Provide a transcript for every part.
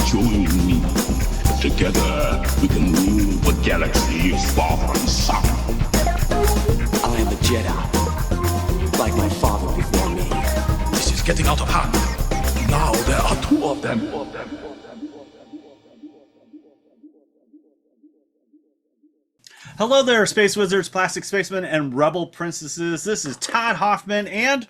Join me. Together, we can rule the galaxy far from sun. I am a Jedi, like my father before me. This is getting out of hand. Now there are two of them. Hello there, Space Wizards, Plastic Spacemen, and Rebel Princesses. This is Todd Hoffman, and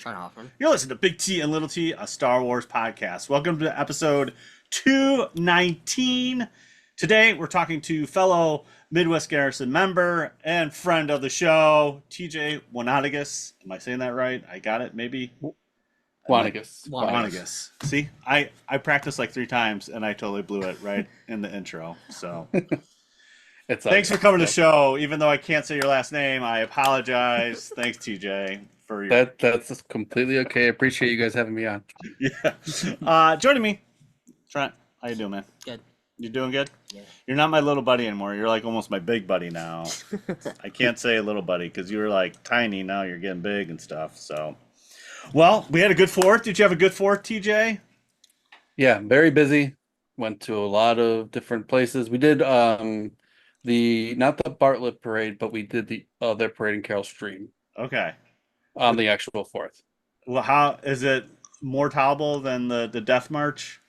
you're listening to Big T and Little T, a Star Wars podcast. Welcome to episode 219. Today, we're talking to fellow Midwest Garrison member and friend of the show, TJ Wonogas. Am I saying that right? I got it, maybe? Wonogas. See, I practiced like 3 times, and I totally blew it right in the intro, so... Thanks for coming to the show. Even though I can't say your last name, I apologize. Thanks, TJ, for your... That's completely okay. I appreciate you guys having me on. Yeah. Joining me, Trent. How you doing, man? Good. You doing good? Yeah. You're not my little buddy anymore. You're like almost my big buddy now. I can't say little buddy because you were like tiny. Now you're getting big and stuff. So, well, we had a good 4th. Did you have a good 4th, TJ? Yeah, very busy. Went to a lot of different places. We did not the Bartlett parade, but we did the other parade in Carroll Stream. Okay. On the actual 4th. Well, how is it more tolerable than the Death March?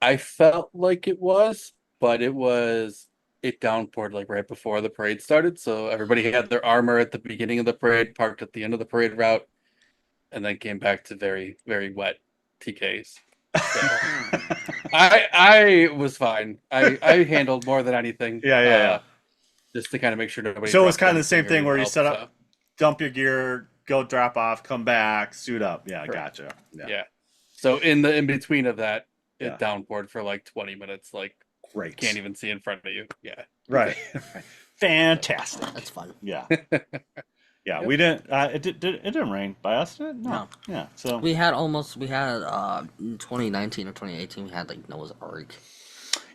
I felt like it was, but it downpoured like right before the parade started. So everybody had their armor at the beginning of the parade, parked at the end of the parade route, and then came back to very, very wet TKs. So, I was fine. I handled more than anything. Yeah. Just to kind of make sure nobody. So it was kind of the same thing where you set up, dump your gear, go drop off, come back, suit up. Yeah, correct. Gotcha. Yeah. So in between of that, it downpoured for like 20 minutes. Like, great. Can't even see in front of you. Yeah. Right. Fantastic. That's fun. Yeah. Yeah, yep. We didn't. It didn't rain by us, did it? No. Yeah. So we had in 2019 or 2018 we had like Noah's Ark.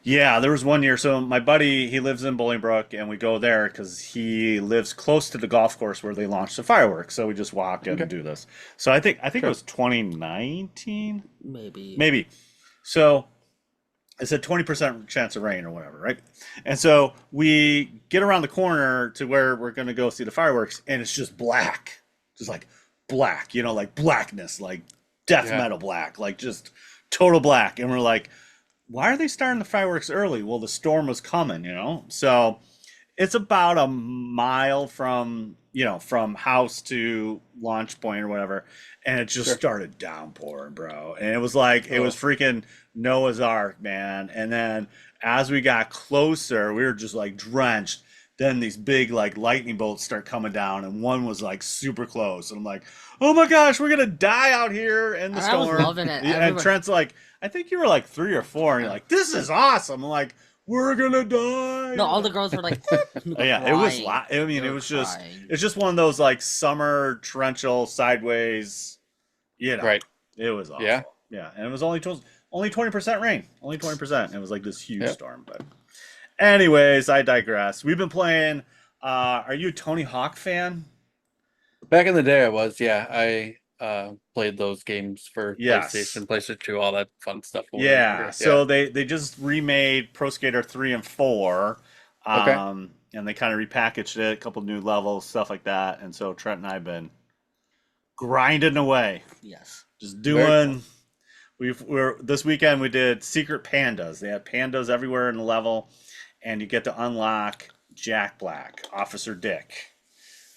Yeah, there was one year. So my buddy, he lives in Bolingbrook, and we go there because he lives close to the golf course where they launched the fireworks. So we just walk and do this. So I think it was 2019. Maybe. So it's a 20% chance of rain or whatever, right? And so we get around the corner to where we're going to go see the fireworks, and it's just black. Just like black, like blackness, like death metal black, like just total black. And we're like, why are they starting the fireworks early? Well, the storm was coming, So it's about a mile from house to launch point or whatever. And it just started downpouring, bro. And it was like, it was freaking Noah's Ark, man. And then as we got closer, we were just like drenched. Then these big like lightning bolts start coming down, and one was like super close. And I'm like, oh my gosh, we're gonna die out here in the storm. I was loving it. And Trent's like, I think you were like 3 or 4, and you're like, this is awesome. I'm like, we're gonna die. No, all the girls were like, yeah, it was. It's just one of those like summer torrential sideways. Right. It was awful. Yeah, and it was only 20% rain. Only 20%. It was like this huge storm. But anyways, I digress. We've been playing. Are you a Tony Hawk fan? Back in the day, I was. Yeah, I played those games for PlayStation 2, all that fun stuff. Yeah. So they just remade Pro Skater 3 and 4. And they kind of repackaged it, a couple new levels, stuff like that. And so Trent and I have been grinding away. Yes. Just doing. This weekend we did Secret Pandas. They had pandas everywhere in the level, and you get to unlock Jack Black, Officer Dick.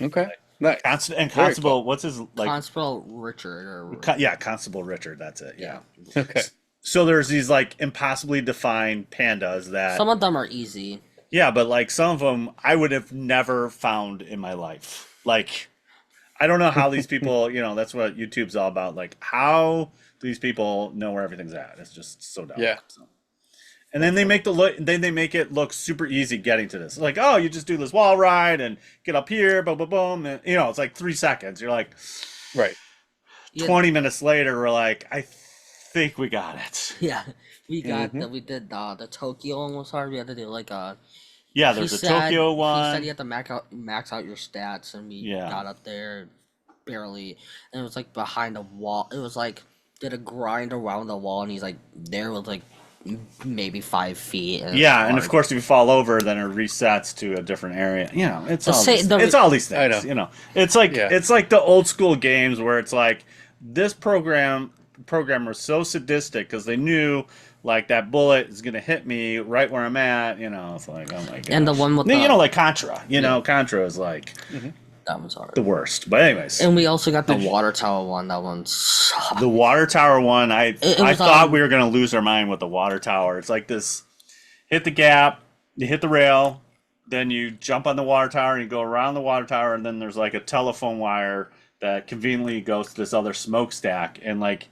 Okay. Nice. Constable. Cool. What's his like? Constable Richard. Constable Richard. That's it. Yeah. Okay. So there's these like impossibly defined pandas that. Some of them are easy. Yeah, but like some of them I would have never found in my life. Like, I don't know how these people, that's what YouTube's all about. Like, how do these people know where everything's at? It's just so dumb. Yeah. So. And then they make it look super easy getting to this. Like, oh, you just do this wall ride and get up here, boom, boom, boom. And, it's like 3 seconds. You're like, right. 20 minutes later, we're like, I think we got it. Yeah, we got we did the Tokyo one was hard. We had to do like a. Yeah, there's a Tokyo one. He said you have to max out your stats, and we got up there barely. And it was like behind a wall. It was like did a grind around the wall, and he's like there with like maybe 5 feet. And Yeah, and of course, if you fall over, then it resets to a different area. You know, it's all it's all these things. I know. You know, it's like the old school games where it's like this programmer was so sadistic because they knew like that bullet is gonna hit me right where I'm at. You know, it's like, oh my god. And the one with you know, like Contra. You know, Contra is like that one's hard. the worst. But anyways, And we also got the water tower one. That one sucked. the water tower one, I thought we were gonna lose our mind with the water tower. It's like this: hit the gap, you hit the rail, then you jump on the water tower and you go around the water tower, and then there's like a telephone wire that conveniently goes to this other smokestack, and like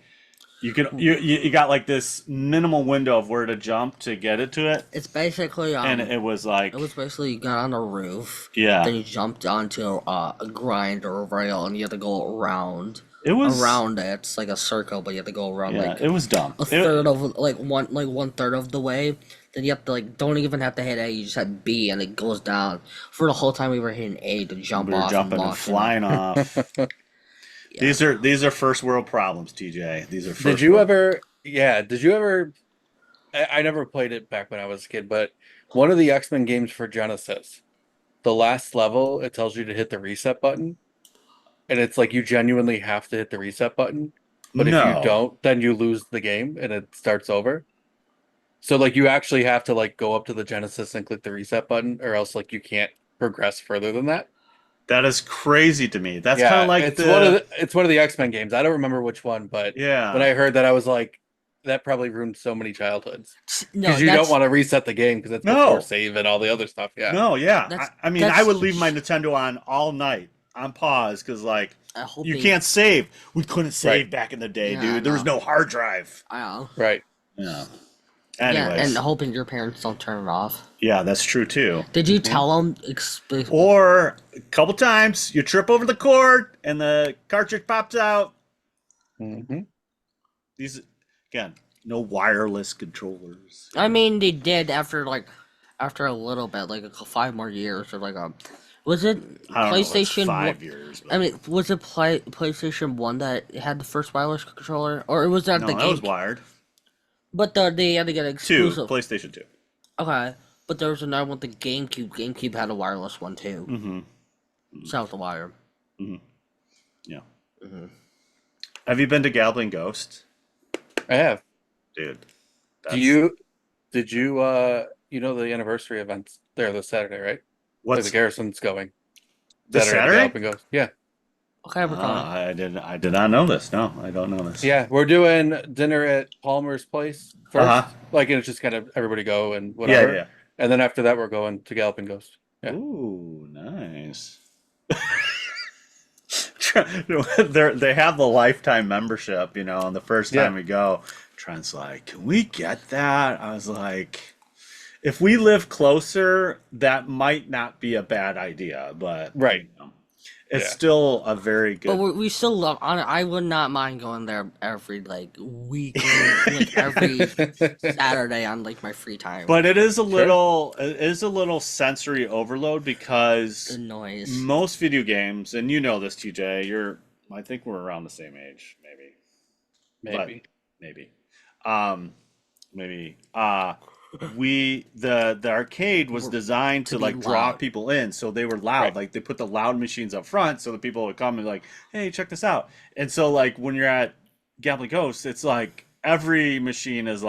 you got like this minimal window of where to jump to get it to it. It's basically and it was like you got on the roof. Yeah. Then you jumped onto a grind or a rail, and you had to go around. It was around it. It's like a circle, but you have to go around like it was dumb. A third of one third of the way. Then you have to don't even have to hit A. You just hit B, and it goes down. For the whole time we were hitting A to jump off. Jumping and flying off. Yeah. These are first world problems, TJ. These are. Did you ever? Yeah. Did you ever? I never played it back when I was a kid, but one of the X-Men games for Genesis, the last level, it tells you to hit the reset button, and it's like you genuinely have to hit the reset button. But if you don't, then you lose the game and it starts over. So like you actually have to like go up to the Genesis and click the reset button, or else like you can't progress further than that. That is crazy to me. That's kind of like it's one of the X-Men games. I don't remember which one, but when I heard that, I was like, that probably ruined so many childhoods. Because you don't want to reset the game because it's before save and all the other stuff. Yeah. No, yeah. I mean, I would leave my Nintendo on all night on pause because like you can't save. We couldn't save back in the day, dude. There was no hard drive. I know. Right. Yeah. Anyways. Yeah, and hoping your parents don't turn it off. Yeah, that's true too. Did you tell them? Or a couple times you trip over the cord and the cartridge pops out. Mm-hmm. These again, no wireless controllers. I mean, they did after a little bit, like 5 more years, or like was it PlayStation? 5 years. But... I mean, was it PlayStation 1 that had the first wireless controller, or was that the game? No, that was wired. But they had to get exclusive. PlayStation 2. Okay, but there was another one, the GameCube. GameCube had a wireless one too. Mm-hmm. South the wire. Mm-hmm. Yeah. Mm-hmm. Have you been to Gambling Ghost? I have. Dude. Did you the anniversary events there this Saturday, right? Where the Garrison's going. This Saturday? Galloping Ghost. Yeah. Okay, we're coming. I did not know this. No, I don't know this. Yeah, we're doing dinner at Palmer's place first. Like, it's just kind of everybody go and whatever. Yeah. And then after that, we're going to Galloping Ghost. Yeah. Ooh, nice. They have the lifetime membership, and the first time we go, Trent's like, can we get that? I was like, if we live closer, that might not be a bad idea, but it's still a very good. But we still love. I would not mind going there every week, every Saturday on my free time. But it is a little sensory overload because the noise. Most video games, and you know this, TJ. I think we're around the same age, maybe. The arcade was designed to draw people in, so they were loud. Like they put the loud machines up front so the people would come and hey, check this out. And so when you're at Gambling Ghost, it's like every machine is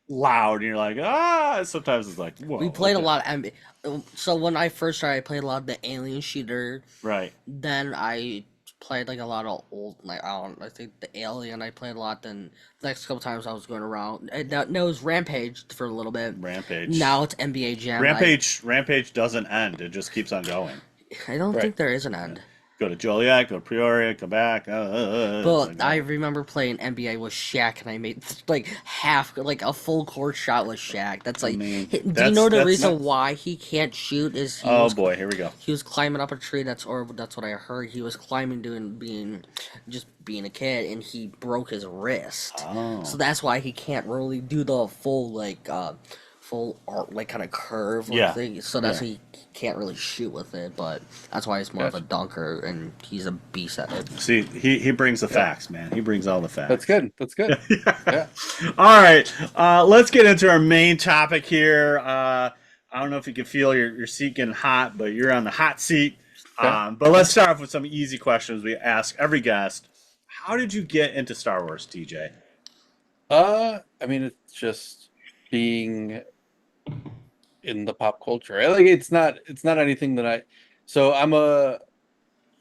loud and you're sometimes it's whoa. We played a lot of so when I first started, I played a lot of the Alien shooter. Right. Then I played a lot of old I think the Alien I played a lot. Then the next couple times I was going around. That was Rampage for a little bit. Rampage. Now it's NBA Jam. Rampage doesn't end. It just keeps on going. I don't think there is an end. Go to Joliet, go to Peoria, come back. But I remember playing NBA with Shaq, and I made half, a full court shot with Shaq. That's do you know the reason why he can't shoot is boy, here we go. He was climbing up a tree. That's what I heard. He was climbing, being a kid, and he broke his wrist. Oh. So that's why he can't really do the full full art, like kind of curve. Yeah. Thing, so that's why he can't really shoot with it. But that's why he's more of a dunker, and he's a beast at it. See, he brings the facts, man. He brings all the facts. That's good. That's good. Yeah. All right. Let's get into our main topic here. I don't know if you can feel your seat getting hot, but you're on the hot seat. Okay. But let's start off with some easy questions we ask every guest. How did you get into Star Wars, TJ? I mean, it's just being in the pop culture. Like it's not anything that I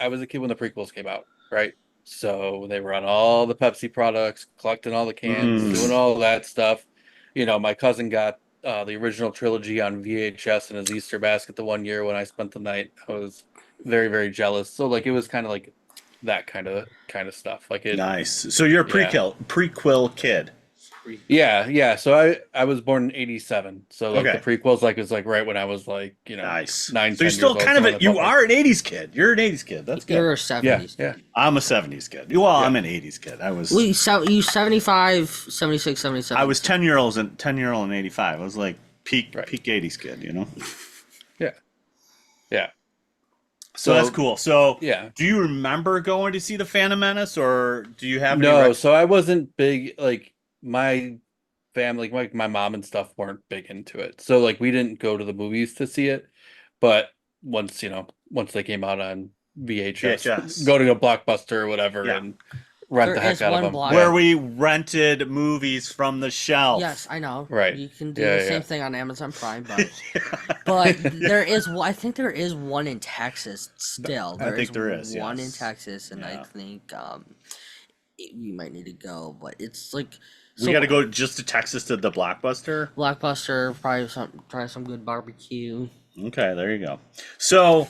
was a kid when the prequels came out, right? So they were on all the Pepsi products, collecting all the cans, doing all that stuff. You know, my cousin got the original trilogy on VHS in his Easter basket the one year when I spent the night. I was very, very jealous. So like it was kind of like that kind of stuff. Like it. Nice. So you're a prequel kid. Yeah. So I was born in '87. So like the prequels, like it's like right when I was like, you know, nice. 9. So you're still kind of you are an '80s kid. You're an '80s kid. That's good. You're a '70s. Yeah. I'm a '70s kid. Well, I'm an '80s kid. I was. You 75, 76, 77. I was 10-year-old in '85. I was like peak '80s kid. You know. Yeah. So that's cool. So yeah. Do you remember going to see the Phantom Menace, or do you have? No. So I wasn't big. Like my family, like my mom and stuff, weren't big into it. So like we didn't go to the movies to see it. But once they came out on VHS. Go to a Blockbuster or whatever and rent the heck out of them. Where we rented movies from the shelf. Yes, I know. Right. You can do the same thing on Amazon Prime, but but I think there is one in Texas still. I think there is one in Texas, and I think we might need to go, but it's like we got to go just to Texas to the Blockbuster. Blockbuster, try some good barbecue. Okay, there you go. So,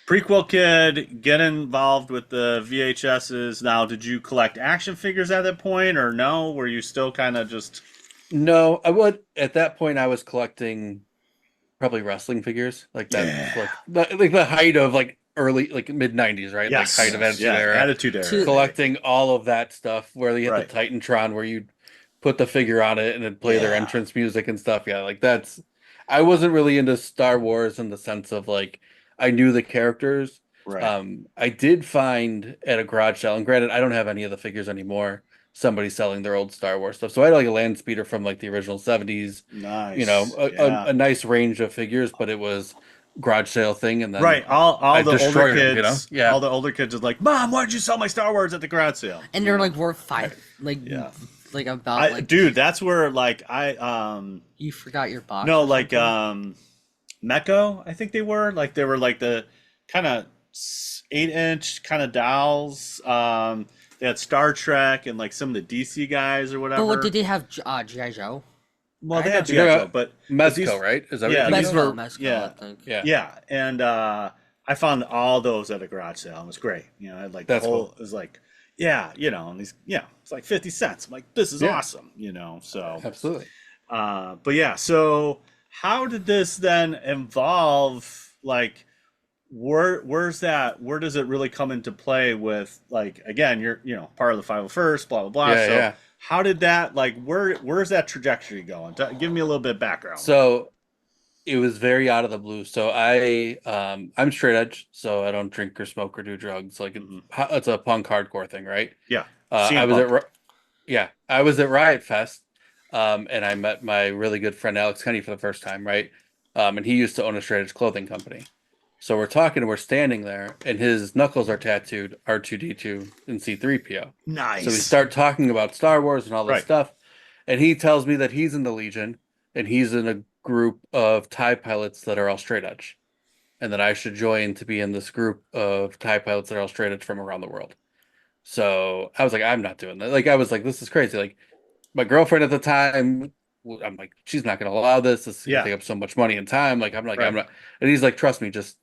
Prequel Kid, get involved with the VHSs. Now, did you collect action figures at that point, or no? Were you still kind of just? No, I would. At that point, I was collecting probably wrestling figures, like that, like the height of like early, like mid '90s, right? Yes. Like height of Attitude Era. Collecting all of that stuff, where you had the Titantron, where you put the figure on it and then play their entrance music and stuff. Yeah, like that's. I wasn't really into Star Wars in the sense of like I knew the characters. Right. I did find at a garage sale, and granted, I don't have any of the figures anymore. Somebody selling their old Star Wars stuff. So I had like a land speeder from like the original '70s. Nice. You know, a nice range of figures, but it was garage sale thing, and then all the older kids, them, you know? all the older kids are like, "Mom, why did you sell my Star Wars at the garage sale?" And they're like worth like about dude, that's where like you forgot your box. No, like Mecco, I think they were like the kind of 8-inch kind of dolls. They had Star Trek and like some of the DC guys or whatever. But what did they have? G.I. Joe. Well, they had G.I. Joe, but Mezco, right? Is that yeah, these were Mezco, I think. Yeah, and I found all those at a garage sale. It was great. You know, I had like that's the whole. Cool. It was like. Yeah, you know, and these, it's like 50 cents. I'm like, this is awesome, you know, so. Absolutely. But yeah, so how did this then involve, like, where does it really come into play with, like, again, you're, part of the 501st, blah, blah, blah. Yeah, how did that, like, where's that trajectory going? Give me a little bit of background. So it was very out of the blue. So I'm straight edge, so I don't drink or smoke or do drugs. Like it's a punk hardcore thing, right? Yeah. I was at Riot Fest, and I met my really good friend Alex Kenny for the first time, right? And he used to own a straight edge clothing company. So we're talking and we're standing there, and his knuckles are tattooed R2D2 and C3PO. Nice. So we start talking about Star Wars and all this stuff, and he tells me that he's in the Legion and he's in a group of TIE pilots that are all straight edge, and that I should join to be in this group of TIE pilots that are all straight edge from around the world. So I was like, I'm not doing that. Like, I was like, this is crazy. Like, my girlfriend at the time, I'm like, she's not going to allow this. This is going to take up so much money and time. Like, I'm like, I'm not. And he's like, trust me, just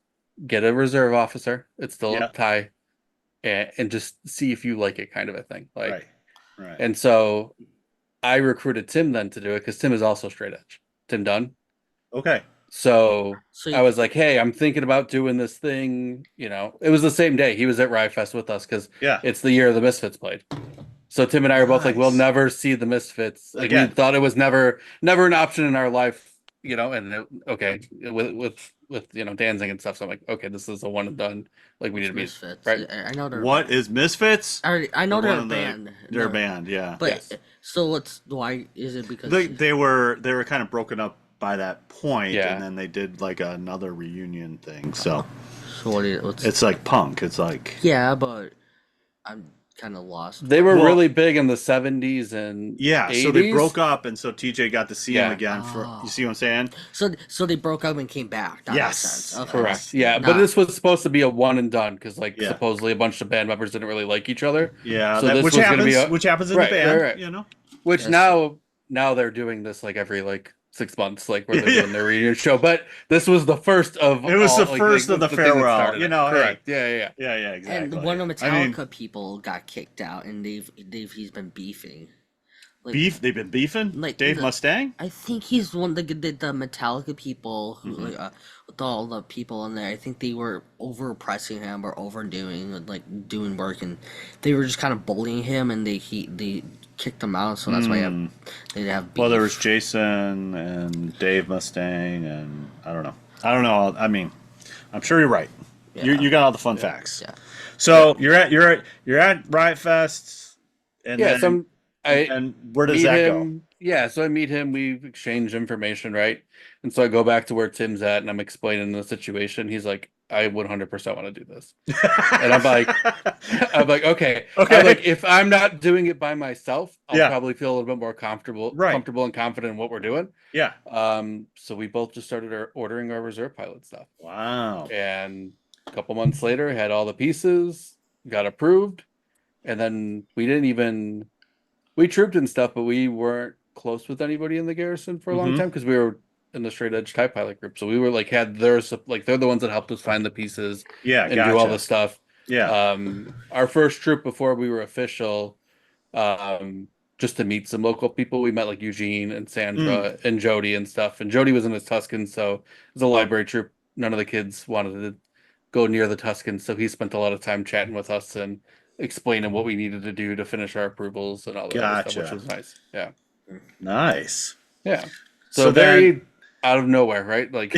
get a reserve officer. It's still a TIE, and just see if you like it, kind of a thing. Like, right. And so I recruited Tim then to do it, because Tim is also straight edge. Tim Dunn. Okay. So I was like, hey, I'm thinking about doing this thing. You know, it was the same day he was at Riot Fest with us, because it's the year the Misfits played. So Tim and I were both like, we'll Nice. never see the Misfits. Like Again. we thought it was never an option in our life, you know. And okay, with you know dancing and stuff. So I'm like, okay, this is a one and done. Like we need to be Misfits. right. I know they're What is Misfits? I know They're they're a one of the- band. They're a No. band, yeah. But Yes. so why is it because They were kind of broken up by that point, Yeah. and then they did like another reunion thing. So what's it's like punk. It's like yeah, but I'm kind of lost. They were Well- really big in the 70s and yeah. 80s. So they broke up, and so TJ got to see him Yeah. again. For you see what I'm saying? So they broke up and came back. That Yes. makes sense. Okay. Correct. Yeah, but Nah. this was supposed to be a one and done because, like, Yeah. supposedly a bunch of band members didn't really like each other. Yeah, So that, this which was gonna happens. be a- Which happens in Right, the band. right. You know. Which Yes. now they're doing this like every 6 months, like where they're doing their reunion show. But this was the first of It was all, the first of the thing that farewell, started you it. know, hey. Correct. Yeah. Yeah, exactly. And one of Metallica I mean, people got kicked out, and he's been beefing. Like, beef. They've been beefing. Like, Dave Mustang. I think he's one of the Metallica people who, Mm-hmm. with all the people in there. I think they were overpressing him or doing work, and they were just kind of bullying him, and they kicked him out. So that's why they have beef. Well, there was Jason and Dave Mustang, and I don't know. I mean, I'm sure you're right. Yeah. You got all the fun facts. Yeah. So you're at Riot Fest, and Yeah. then, and where does meet that him. Yeah, so I meet him. We exchange information, right? And so I go back to where Tim's at, and I'm explaining the situation. He's like, "I 100% want to do this," and I'm like, "Okay." Okay. I'm like, if I'm not doing it by myself, I'll Yeah. probably feel a little bit more comfortable and confident in what we're doing. Yeah. So we both just started ordering our reserve pilot stuff, Wow. and a couple months later, had all the pieces, got approved, and then we trooped and stuff, but we weren't close with anybody in the Garrison for a long Mhm. time because we were in the straight edge type pilot group. So we were they're the ones that helped us find the pieces Yeah. and Gotcha. do all the stuff. Yeah. Our first troop before we were official, just to meet some local people, we met like Eugene and Sandra and Jody and stuff. And Jody was in his Tuscan, so it was a library troop. None of the kids wanted to go near the Tuscan, so he spent a lot of time chatting with us and explaining what we needed to do to finish our approvals and all that other stuff, which Gotcha. was nice. Yeah. Nice. Yeah. So So, very then- out of nowhere, right? Like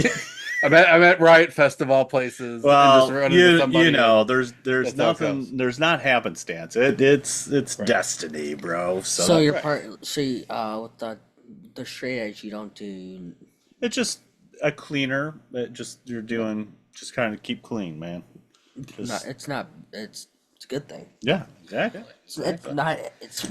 I'm at Riot Fest of all places. and Well, just run into somebody you know, and there's that's how it goes. nothing. There's not happenstance. It's destiny, bro. So, So you're Right. part. So with the straight edge, you don't do. it's just a cleaner. You're doing just kind of keep clean, man. It's not. It's a good thing. Yeah, exactly. It's not. It's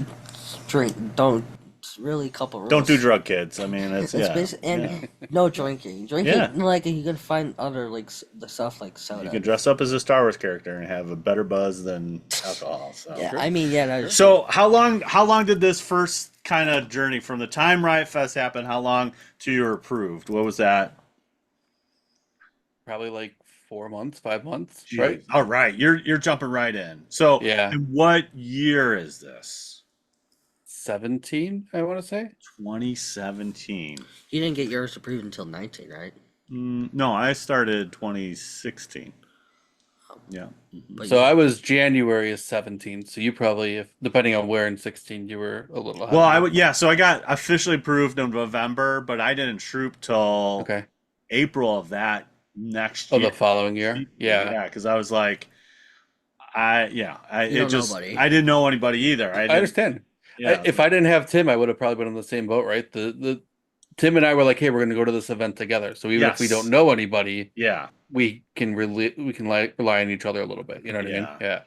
drink. Don't. It's really a couple rules. Don't do drug, kids. I mean, it's It's yeah. basically, and yeah. no drinking. Drinking, Yeah. like you can find other the stuff like soda. You can dress up as a Star Wars character and have a better buzz than alcohol. So, Yeah, I mean, yeah. No, so how long did this first kind of journey from the time Riot Fest happened? How long till you were approved? What was that? probably like 4 months, 5 months, Gee, right? All right, you're jumping right in. So Yeah. and what year is this? 17, I want to say. 2017. you didn't get yours approved until 19, right? No, I started 2016. Yeah. But So I was January of 17. So you probably, if depending on where in 16, you were a little ahead. Well, I would yeah. So I got officially approved in November, but I didn't troop till Okay. April of that next Oh, year. the following year. Yeah. because I was like, You don't know nobody. I didn't know anybody either. I understand. Yeah, If I didn't have Tim, I would have probably been in the same boat, right? The Tim and I were like, hey, we're going to go to this event together. So even if we Yes. don't know anybody, yeah, we can rely on each other a little bit. You know what I mean? Yeah.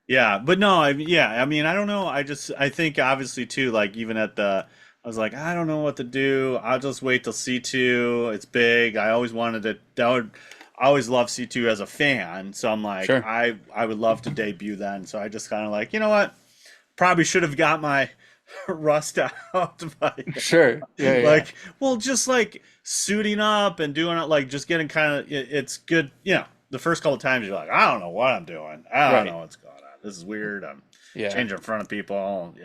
yeah. But no, I mean, I don't know. I think obviously too, like even at I was like, I don't know what to do. I'll just wait till C2. It's big. I always wanted to. I always loved C2 as a fan. So I'm like, Sure. I would love to debut then. So I just kind of like, you know what? Probably should have got my rust out by Sure. Yeah. like well just like suiting up and doing it like just getting kind of it's good the first couple times you're like I don't know what I'm doing I don't Right. know what's going on, this is weird, I'm yeah. changing in front of people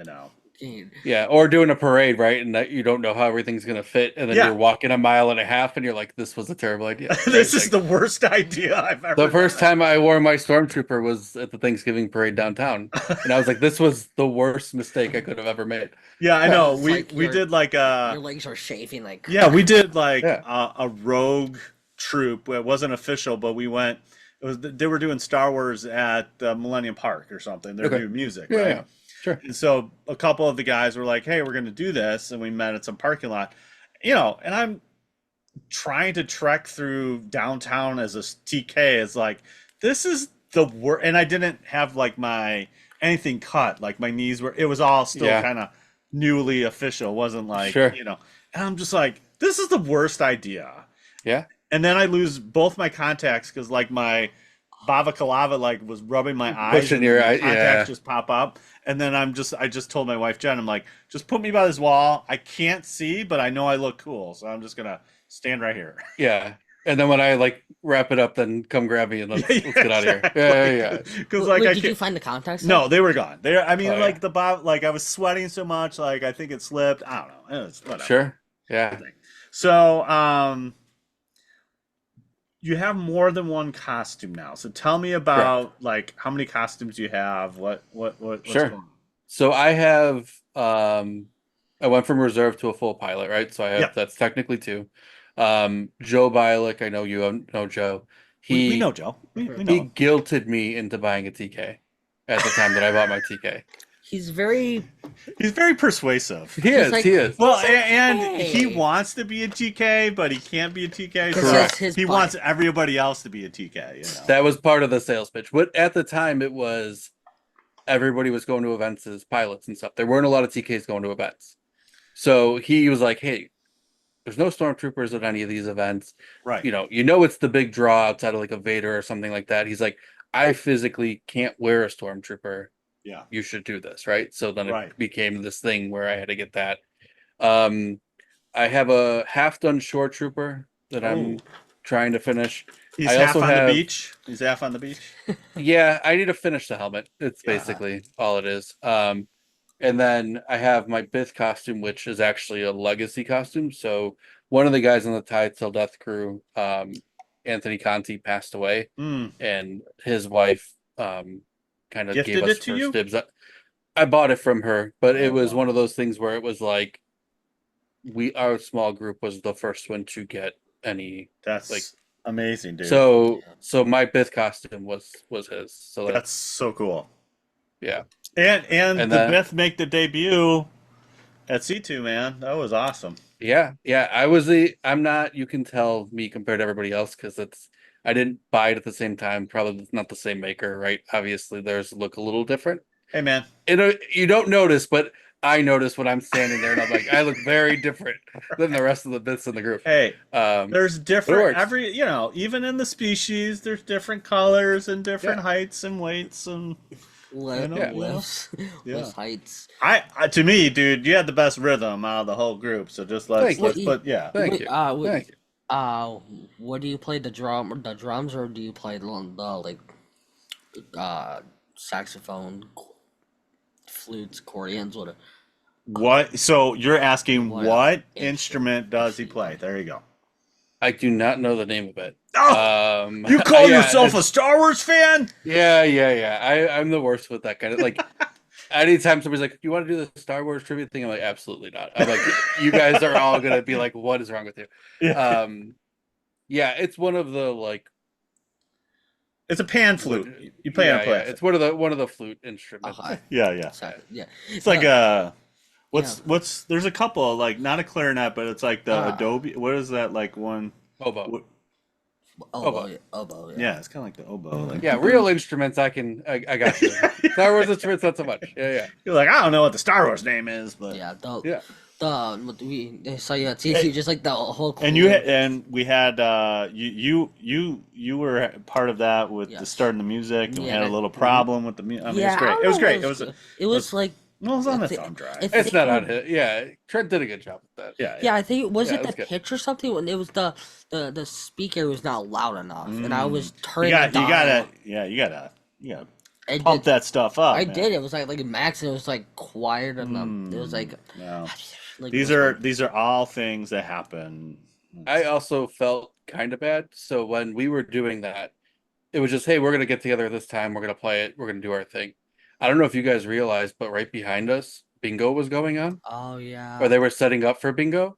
Yeah, or doing a parade, right? And that you don't know how everything's gonna fit, and then Yeah. you're walking a mile and a half, and you're like, "This was a terrible idea." Right? This is Like, the worst idea I've ever the first done. time I wore my stormtrooper was at the Thanksgiving parade downtown, and I was like, "This was the worst mistake I could have ever made." Yeah, I know. It's We like we your- did like Your legs are chafing like. yeah, we did like Yeah. a rogue troop. It wasn't official, but we went. It was they were doing Star Wars at Millennium Park or something. They're Okay. doing music, Yeah, right? yeah. Sure. And so a couple of the guys were like, "Hey, we're going to do this," and we met at some parking lot. And I'm trying to trek through downtown as a TK. It's like this is the worst, and I didn't have like my anything cut. Like my knees were. It was all still Yeah. kind of newly official. It wasn't like Sure. And I'm just like, this is the worst idea. Yeah. And then I lose both my contacts because like my balaclava like was rubbing my eyes, Pushing and your the eye- contacts yeah. just pop up. And then I just told my wife Jen, I'm like, just put me by this wall. I can't see, but I know I look cool, so I'm just gonna stand right here. Yeah. And then when I like wrap it up, then come grab me and let's get out of here. Yeah. Because Wait, like I did you can't. find the contacts? No, they were gone. I mean, Oh, like yeah. the bob, like I was sweating so much, like I think it slipped. I don't know. It was whatever. Sure. Yeah. So, you have more than one costume now. So tell me about like how many costumes you have. What's Sure. going on? So I have I went from reserve to a full pilot, right? So I have Yep. that's technically two. Joe Bialik, I know you know Joe. We know Joe. We know He him. guilted me into buying a TK at the time that I bought my TK. He's very. He's very persuasive. He is, like- he is. Well, and he okay. wants to be a TK, but he can't be a TK. Because So Correct. his he butt. wants everybody else to be a TK. That was part of the sales pitch. But at the time it was everybody was going to events as pilots and stuff. There weren't a lot of TKs going to events. So he was like, "Hey, there's no stormtroopers at any of these events. Right. It's the big draw outside of like a Vader or something like that." He's like, "I physically can't wear a stormtrooper. Yeah. You should do this," right? So then Right. it became this thing where I had to get that. I have a half done shore trooper that I'm trying to finish. He's I half also on have- the beach. He's half on the beach. Yeah, I need to finish the helmet. It's Yeah. basically all it is. And then I have my Bith costume, which is actually a legacy costume. So one of the guys on the Tide Till Death crew, Anthony Conti, passed away, Mm. and his wife kind of Gifted gave us it to first you? dibs. I bought it from her, but it Oh, was wow. one of those things where it was like our small group was the first one to get any. That's Like- amazing, dude. So my Bith costume was his. So that's so cool. yeah. And And the then- Bith make the debut at C2, man. That was awesome. Yeah. I'm not, you can tell me compared to everybody else because I didn't buy it at the same time. Probably not the same maker, right? Obviously, theirs look a little different. Hey, man. You don't notice, but I notice when I'm standing there and I'm like, I look very different than the rest of the bits in the group. Hey, Um, there's different works. even in the species, there's different colors and different Yeah. heights and weights and Lifts, Yeah. lifts, heights. I to me, dude, you had the best rhythm out of the whole group. So just let's Thank you. put yeah. Thank Wait, you. wait, Thank you. What do you play, the drums, or do you play the like saxophone, flutes, accordions, whatever? What? So you're asking What what instrument instrument does he play? There you go. I do not know the name of it. Oh, you call yourself a Star Wars fan? Yeah. I'm the worst with that kind of like. Anytime somebody's like, "You want to do the Star Wars trivia thing?" I'm like, "Absolutely not." I'm like, "You guys are all gonna be like, what is wrong with you?" Yeah. Yeah, it's one of the like. It's a pan flute. You play on a Yeah, play. it's one of the flute instruments. Yeah. Yeah. It's like what's there's a couple like not a clarinet, but it's like the Adobe. What is that like one? Oboe. What- Oboe. Yeah, it's kind of like the oboe. Like, Yeah, real instruments. I got you. Star Wars instruments, not so much. Yeah. You're like, I don't know what the Star Wars name is, but Yeah. Yeah. So yeah, it's just like the whole. And we had you were part of that with the Yes. starting the music, and we Yeah, had a that- little problem with the music. I mean, Yeah, it's great. I don't It was know, great. It was like. It was on I the thi- thumb drive. I It's think not it on was- hit. Yeah, Trent did a good job with that. Yeah, I think Yeah, was it it was the good. pitch or something when it was the speaker was not loud enough, and I was You turning got it down. you gotta I pump did. that stuff up. I Man. did. It was like max, and it was like quiet, and it was like, No. like These are all things that happen. I also felt kind of bad. So when we were doing that, it was just, hey, we're gonna get together this time. We're gonna play it. We're gonna do our thing. I don't know if you guys realized, but right behind us, bingo was going on, oh or yeah. they were setting up for bingo.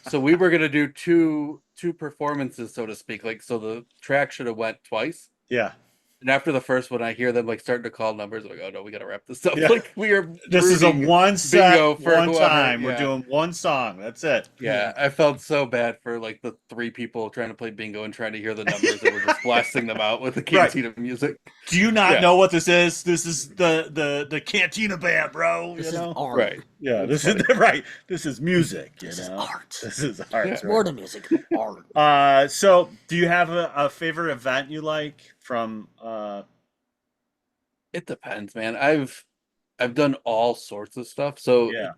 So we were gonna do two performances, so to speak. Like, so the track should have went twice. Yeah. And after the first one, I hear them like starting to call numbers. I'm like, oh no, we gotta wrap this up. Yeah. Like, we are This is a rooting one bingo set, for one whoever. time. We're Yeah. doing one song. That's it. Yeah, I felt so bad for like the three people trying to play bingo and trying to hear the numbers and we're just blasting them out with the Right. cantina music. Do you not Yeah. know what this is? This is the Cantina band, bro. This you is know? art. Right. Yeah, It's this is right. This is music. You This is know? art. This is art. It's right? more than music. Art. So do you have a favorite event you like from It depends, man. I've done all sorts of stuff, so yeah.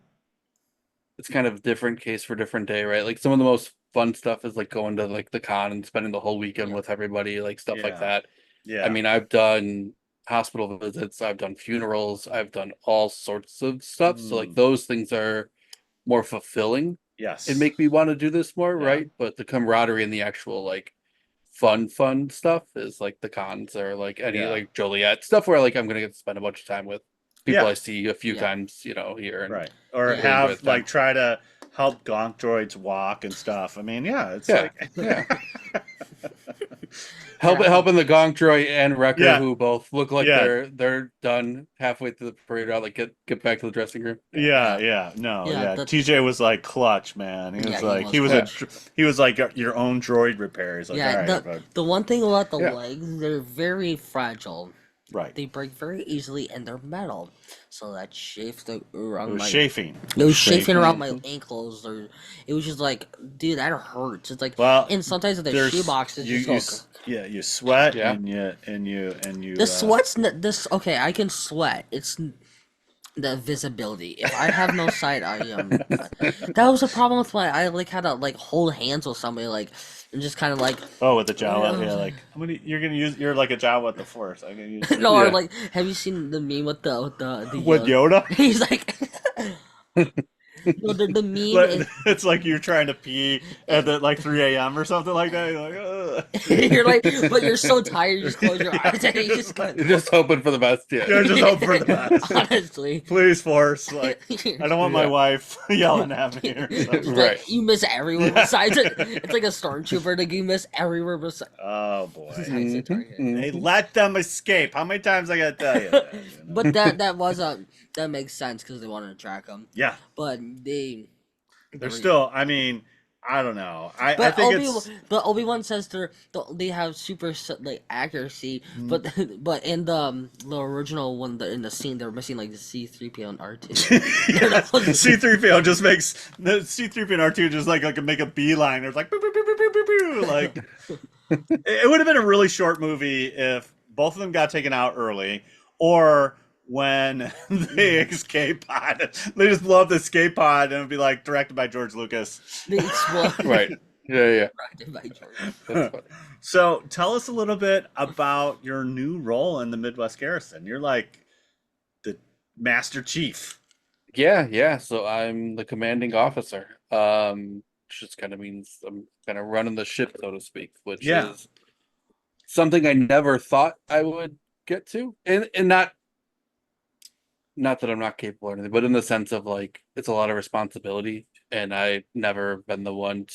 it's kind of different case for different day, right? Like some of the most fun stuff is like going to like the con and spending the whole weekend Yeah. with everybody, like stuff like Yeah. that. Yeah. I mean, I've done hospital visits, I've done funerals, I've done all sorts of stuff. So like Mm. those things are more fulfilling yes. and make me want to do this more, Yeah. right? But the camaraderie and the actual like fun stuff is like the cons or like any Yeah. like Joliet stuff where like I'm gonna get to spend a bunch of time with people Yeah. I see a few Yeah. times, here and Right. Or Yeah. have with like them. try to help gonk droids walk and stuff. I mean, yeah, it's Yeah, like yeah. Yeah. Helping the Gong Troy and Wrecker, Yeah. who both look like Yeah. they're done halfway through the parade route, like get back to the dressing room. yeah, no, Yeah, yeah. the- TJ was like clutch, man. He was Yeah, he like was he was clutch. he was like your own droid repair. He's like, Yeah, all right, the bud. the one thing about the Yeah. legs, they're very fragile. Right. They break very easily, and they're metal. So that chafed It around was my. chafing. It was chafing chafing. around my ankles, or it was just like, dude, that hurts. It's like, Well, and sometimes the there's shoebox is you, just you like, yeah, you sweat Yeah. and you the sweat's this. Okay, I can sweat. It's the visibility. If I have no sight, I that was a problem with my. I like had to like hold hands with somebody like and just kind of like oh with the Jawa, Yeah. yeah, like how many you're gonna use you're like a Jawa with the force. I'm gonna use no, or Yeah. like have you seen the meme with the with Yoda. He's like, no, the meme. Like, it's like you're trying to pee at like 3 a.m. or something like that. You're like, ugh. You're like, but you're so tired, you just close your eyes and you just go, You're just hoping for the best, yeah. You're just hoping for the best. honestly. Please, force. Like, I don't want my Yeah. wife yelling at me or something. It's like, Right. you miss everywhere besides it. It's like a stormtrooper, like you miss everywhere besides Oh boy. the target. Hey, let them escape. How many times I gotta tell you? That, you know? But that was that makes sense because they wanted to track them. Yeah, But they're still. I mean, I don't know. I But think it's. Obi-Wan says they have super like accuracy, Mm. but in the original one in the scene they're missing like the C-3PO and R2. C-3PO just makes the C-3PO and R2 just like can make a beeline. There's like, boop, boop, boop, boop, boop, boop, boop. Like it would have been a really short movie if both of them got taken out early, or when they escape pod, they just blow up the escape pod and it'd be like directed by George Lucas. They explode. Right. Yeah. Directed by George. That's funny. So tell us a little bit about your new role in the Midwest Garrison. You're like the Master Chief. Yeah. So I'm the commanding officer. Which just kind of means I'm kind of running the ship, so to speak, which Yeah. is something I never thought I would get to. And not that I'm not capable or anything, but in the sense of like it's a lot of responsibility. And I've never been the one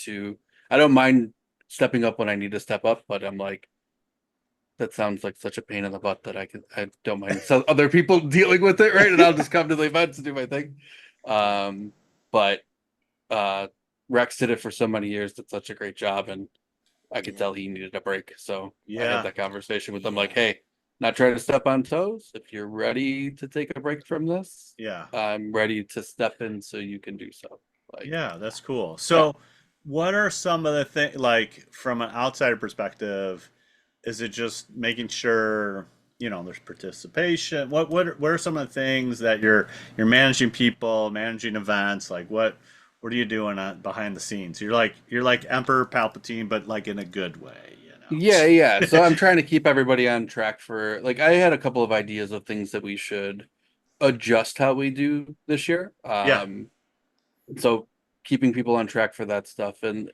I don't mind stepping up when I need to step up, but I'm like, that sounds like such a pain in the butt that I don't mind other people dealing with it, right? And I'll just come to the events and do my thing. But Rex did it for so many years, did such a great job, and I could tell he needed a break. So I Yeah. had that conversation with him, like, hey, not trying to step on toes. If you're ready to take a break from this, Yeah. I'm ready to step in so you can do so. Like, Yeah, that's cool. So what are some of the things, like from an outsider perspective, is it just making sure, there's participation? What are some of the things that you're managing people, managing events, like what are you doing behind the scenes? You're like Emperor Palpatine, but like in a good way, now. Yeah. So I'm trying to keep everybody on track for like I had a couple of ideas of things that we should adjust how we do this year. Yeah. So keeping people on track for that stuff, and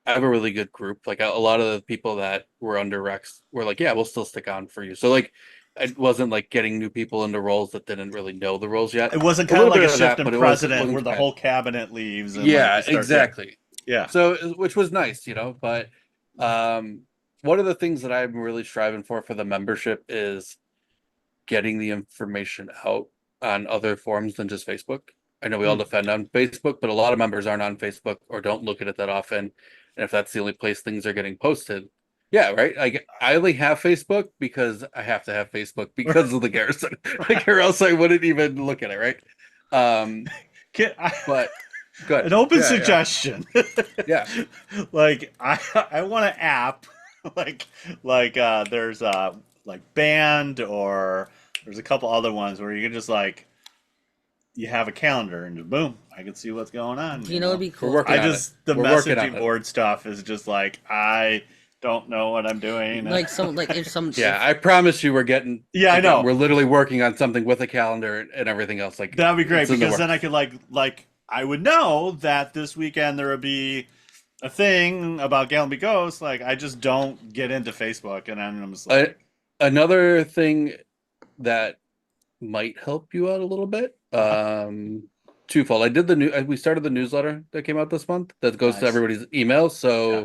I have a really good group. Like a lot of the people that were under Rex were like, "Yeah, we'll still stick on for you." So like, it wasn't like getting new people into roles that didn't really know the roles yet. It wasn't A kind of little like a bit of shift that, in but it president wasn't where the bad. whole cabinet leaves. And Yeah, like, you start exactly. yeah. So, which was nice, but one of the things that I'm really striving for the membership is getting the information out on other forums than just Facebook. I know we all defend on Facebook, but a lot of members aren't on Facebook or don't look at it that often. And if that's the only place things are getting posted, yeah, right. I only have Facebook because I have to have Facebook because of the Garrison, like, or else I wouldn't even look at it, right? But good. An open Yeah, suggestion. yeah. Like I want an app there's like Band, or there's a couple other ones where you can just like you have a calendar and just boom, I can see what's going on. You know, it'd be We're cool. working I on just it. the We're working on messaging it. board stuff is just like I don't know what I'm doing. Like if some Yeah, I promise you, we're getting. Yeah, I know. We're literally working on something with a calendar and everything else. Like That'd be great it's in the because then I works. could like I would know that this weekend there would be a thing about Gallon Ghost. Like I just don't get into Facebook, and I'm just like, Another thing that might help you out a little bit. Twofold. I did we started the newsletter that came out this month that goes to Nice. everybody's email. So Yeah.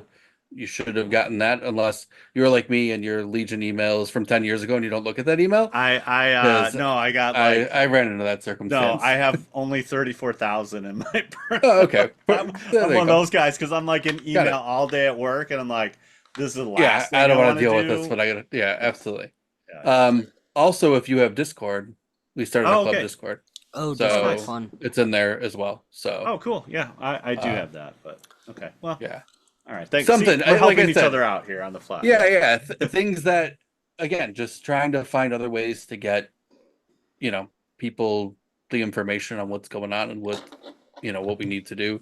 you should have gotten that unless you're like me and your Legion emails from 10 years ago and you don't look at that email. No, I got I like I ran into that no, circumstance. I have only 34,000 in my. Oh, okay. I'm There one you of go. those guys because I'm like in Got email it. all day at work, and I'm like, this is the Yeah, last thing I don't want want to deal with do. this, but I gotta. Yeah, absolutely. Yeah. Also, if you have Discord, we started a Oh, club okay. Discord, oh, so Discord's fun. it's in there as well. So Oh, cool. Yeah, I do Uh, have that, but okay. Well, yeah, all right. Thanks. something See, we're like helping I each said. other out here on the fly. Yeah. Things that again, just trying to find other ways to get people the information on what's going on and what we need to do.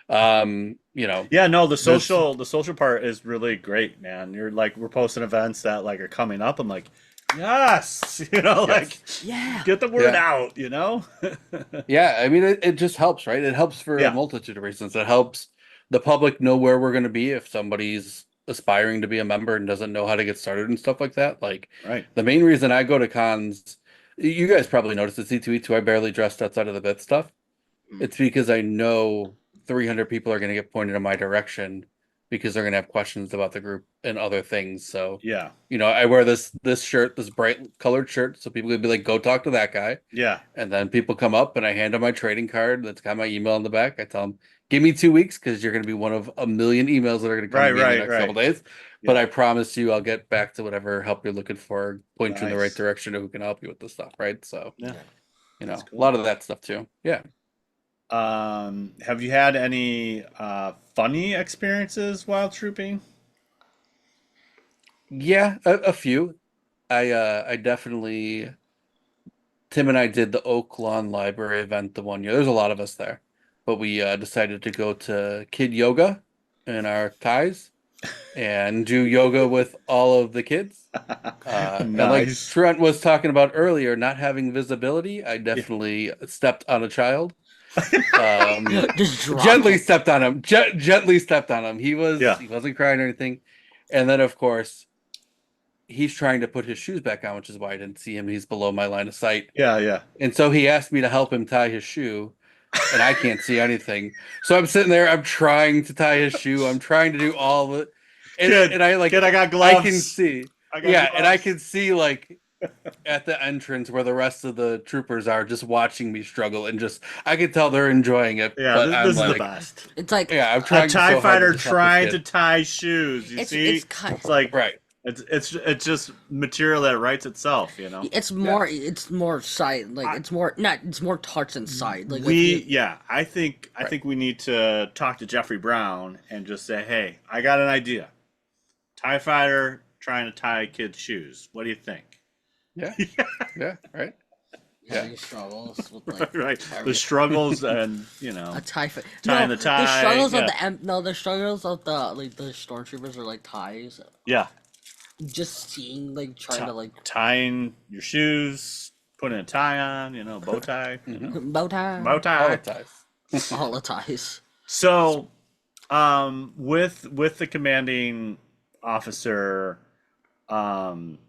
Yeah, no, There's the social part is really great, man. You're like we're posting events that like are coming up. I'm like, yes, like Yeah. get the word Yeah. out. Yeah, I mean, it just helps, right? It helps for a Yeah. multitude of reasons. It helps the public know where we're going to be if somebody's aspiring to be a member and doesn't know how to get started and stuff like that. Like, Right. the main reason I go to cons, you guys probably noticed at C2E2, I barely dressed outside of the bit stuff. It's because I know 300 people are going to get pointed in my direction because they're going to have questions about the group and other things. So, Yeah. I wear this shirt, this bright colored shirt, so people could be like, go talk to that guy. Yeah. And then people come up and I hand them my trading card that's got my email in the back. I tell them, give me 2 weeks because you're going to be one of a million emails that are going to come to me in the next couple days. But I promise you, I'll get back to whatever help you're looking for, point you in the right Nice. direction of who can help you with this stuff, right? So, Yeah. That's a cool. lot of that stuff too. Yeah. Have you had any funny experiences while trooping? Yeah, a few. I definitely Tim and I did the Oak Lawn Library event the one year. There's a lot of us there, but we decided to go to Kid Yoga in our ties and do yoga with all of the kids. And like Nice. Trent was talking about earlier, not having visibility, I definitely stepped on a child. Just drop Gently it. stepped on him. Gently stepped on him. He Yeah. wasn't crying or anything. And then of course he's trying to put his shoes back on, which is why I didn't see him. He's below my line of sight. Yeah. And so he asked me to help him tie his shoe, and I can't see anything. So I'm sitting there, I'm trying to tie his shoe, I'm trying to do all of it. And I like Kid, I got gloves. I can see. I got And I gloves. can see like at the entrance where the rest of the troopers are just watching me struggle, and just I can tell they're enjoying it. Yeah, but this I'm is like, the best. It's like yeah, I'm A trying TIE so hard fighter to just help this trying kid. to tie shoes. You see? it's like Right. it's just material that writes itself, it's more sight, like it's more touch than sight. Like I think we need to talk to Jeffrey Brown and just say, hey, I got an idea. TIE fighter trying to tie kids' shoes. What do you think? Yeah. Yeah, right. Yeah, your struggles with like right. The every- struggles and a tie fit. tying No, the tie. the struggles yeah. of the struggles of the stormtroopers are like ties. yeah. Just seeing like trying to like Tying your shoes, putting a tie on, bow tie, bow tie, bow All tie. the ties. all the ties. So, with the commanding officer, um,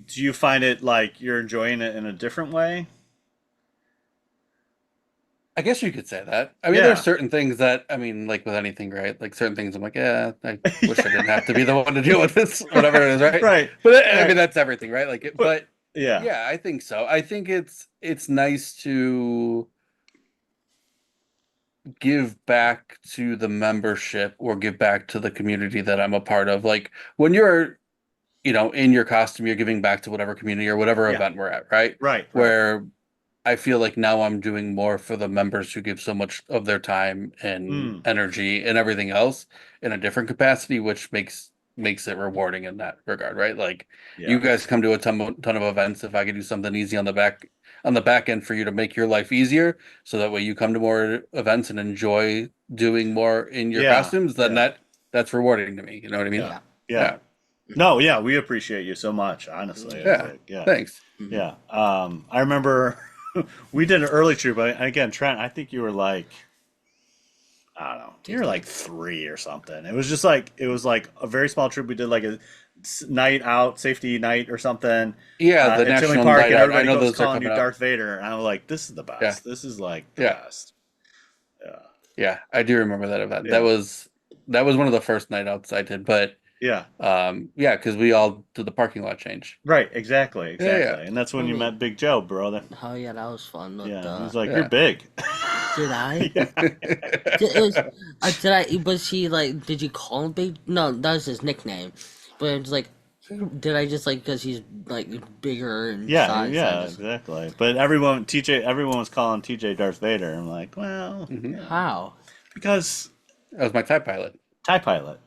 do you find it like you're enjoying it in a different way? I guess you could say that. I mean, Yeah. there's certain things that, I mean, like with anything, right? Like certain things I'm like, yeah, I wish I didn't have to be the one to deal with this, whatever it is, right? Right. But I Right. mean, that's everything, right? Like, but Yeah. yeah, I think so. I think it's nice to give back to the membership or give back to the community that I'm a part of. Like when you're, in your costume, you're giving back to whatever community or whatever Yeah. event we're at, right? Right. Where I feel like now I'm doing more for the members who give so much of their time and energy and everything else in a different capacity, which makes it rewarding in that regard, right? Like Yeah. you guys come to a ton of events. If I could do something easy on the back end for you to make your life easier, so that way you come to more events and enjoy doing more in your Yeah, costumes, then yeah. that's rewarding to me. You know what I mean? Yeah. Yeah. No, yeah, we appreciate you so much, honestly. It's Yeah. like, yeah. Thanks. Yeah. I remember we did an early troop. Again, Trent, I think you were like, I don't know, you were like 3 or something. It was like a very small troop. We did like a night out, safety night or something. Yeah, the at Tinley National Park, Night and Out. I everybody know goes those are calling you coming up. Darth Vader, and I was like, this is the best. Yeah. This is like the Yeah. best. Yeah. Yeah, I do remember that event. Yeah. That was one of the first night outs I did, but Yeah. yeah, because we all did the parking lot change. Right. Exactly. Yeah, yeah. And that's when you Mhm. met Big Joe, bro. Oh yeah, that was fun. With, Yeah. He's like, Yeah. you're big. did I? Yeah. It was, did I? Was he like? Did you call him big? No, that was his nickname. But it was like, did I just like because he's like bigger and Yeah, size? yeah, I just- exactly. But everyone was calling TJ Darth Vader. I'm like, well, Mhm. How? because That was my TIE pilot. TIE pilot.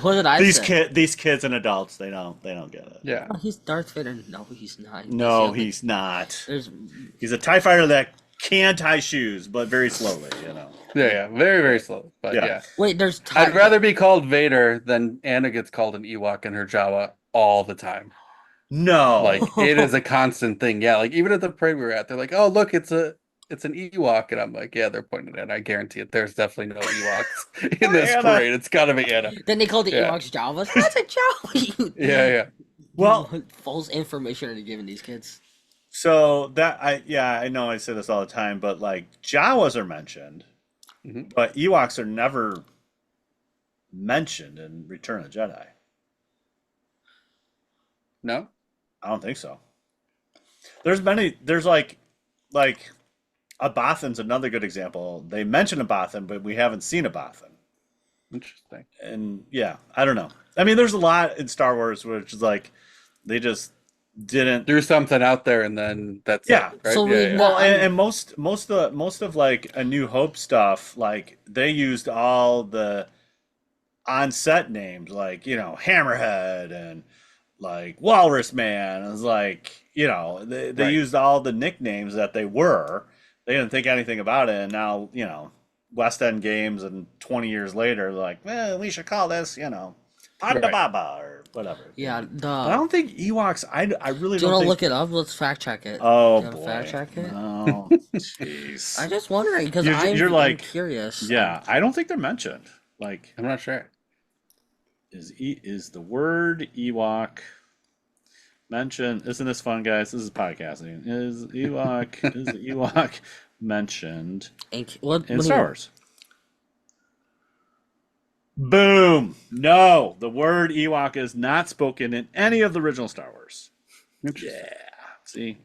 What did I say? These kids and adults, they don't get it. Yeah. Oh, he's Darth Vader. No, he's not. No, He's he's not. There's He's a TIE fighter that can tie shoes, but very slowly. Yeah, yeah. Very, very slow. But Yeah. yeah. wait. There's. I'd rather be called Vader than Anna gets called an Ewok in her Jawa all the time. No, Like it is a constant thing. Yeah, like even at the parade we were at, they're like, "Oh, look, it's an Ewok," and I'm like, "Yeah, they're pointing at it. I guarantee it. There's definitely no Ewoks in this Anna. parade. It's got to be Anna." Then they called the Yeah. Ewoks Javas. That's a Jawa. You- Yeah, yeah. well, false information are giving these kids. so I know I say this all the time, but like Jawas are mentioned, Mhm. but Ewoks are never mentioned in Return of the Jedi. No. I don't think so. There's like a Bothan's another good example. They mention a Bothan, but we haven't seen a Bothan. Interesting. And yeah, I don't know. I mean, there's a lot in Star Wars which is like they just didn't. Threw something out there and then that's Yeah. it, right? So yeah, we yeah. know- Well, and most of like A New Hope stuff, like they used all the on-set names, like Hammerhead and like Walrus Man. It was like they Right. used all the nicknames that they were. They didn't think anything about it, and now West End Games, and 20 years later, they're like, well, we should call this Ponda Right. Baba or whatever. Yeah. But I don't think Ewoks. I really Do you don't want to think. look it up? Let's fact check it. Oh Do you wanna boy. fact check it? No. Jeez. I'm just wondering because You're I'm like- curious. Yeah, I don't think they're mentioned. Like, I'm not sure. is the word Ewok mentioned? Isn't this fun, guys? This is podcasting. Is the Ewok mentioned And what in do Star you- Wars? Boom! No, the word Ewok is not spoken in any of the original Star Wars. Interesting. Yeah. See,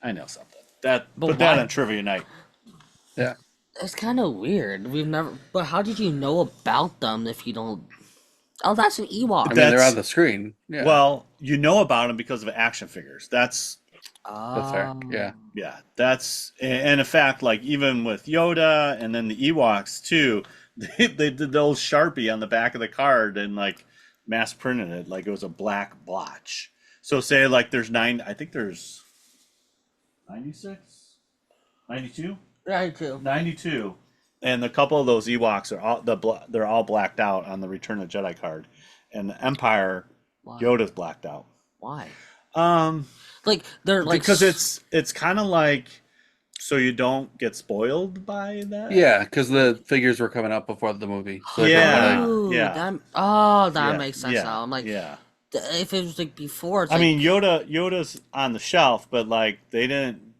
I know something. Put But that why? on trivia night. Yeah. It's kind of weird. We've never. But how did you know about them if you don't? Oh, that's an Ewok. I mean, they're That's- on the screen. Yeah. Well, you know about them because of action figures. That's that's fair. Yeah. yeah. And in fact, like even with Yoda and then the Ewoks too, they did the old Sharpie on the back of the card and like mass printed it like it was a black blotch. So say like there's nine. I think there's 96, 92, Right, too. 92, and a couple of those Ewoks are they're all blacked out on the Return of the Jedi card, and the Empire Why? Yoda's blacked out. Why? Um, Like they're like because it's kind of like so you don't get spoiled by that. Yeah, because the figures were coming out before the movie. So they Yeah. kinda, like, Ooh, yeah. that Yeah, makes sense yeah, now. I'm like, yeah. if it was like before, it's I like, mean, Yoda's on the shelf, but like they didn't.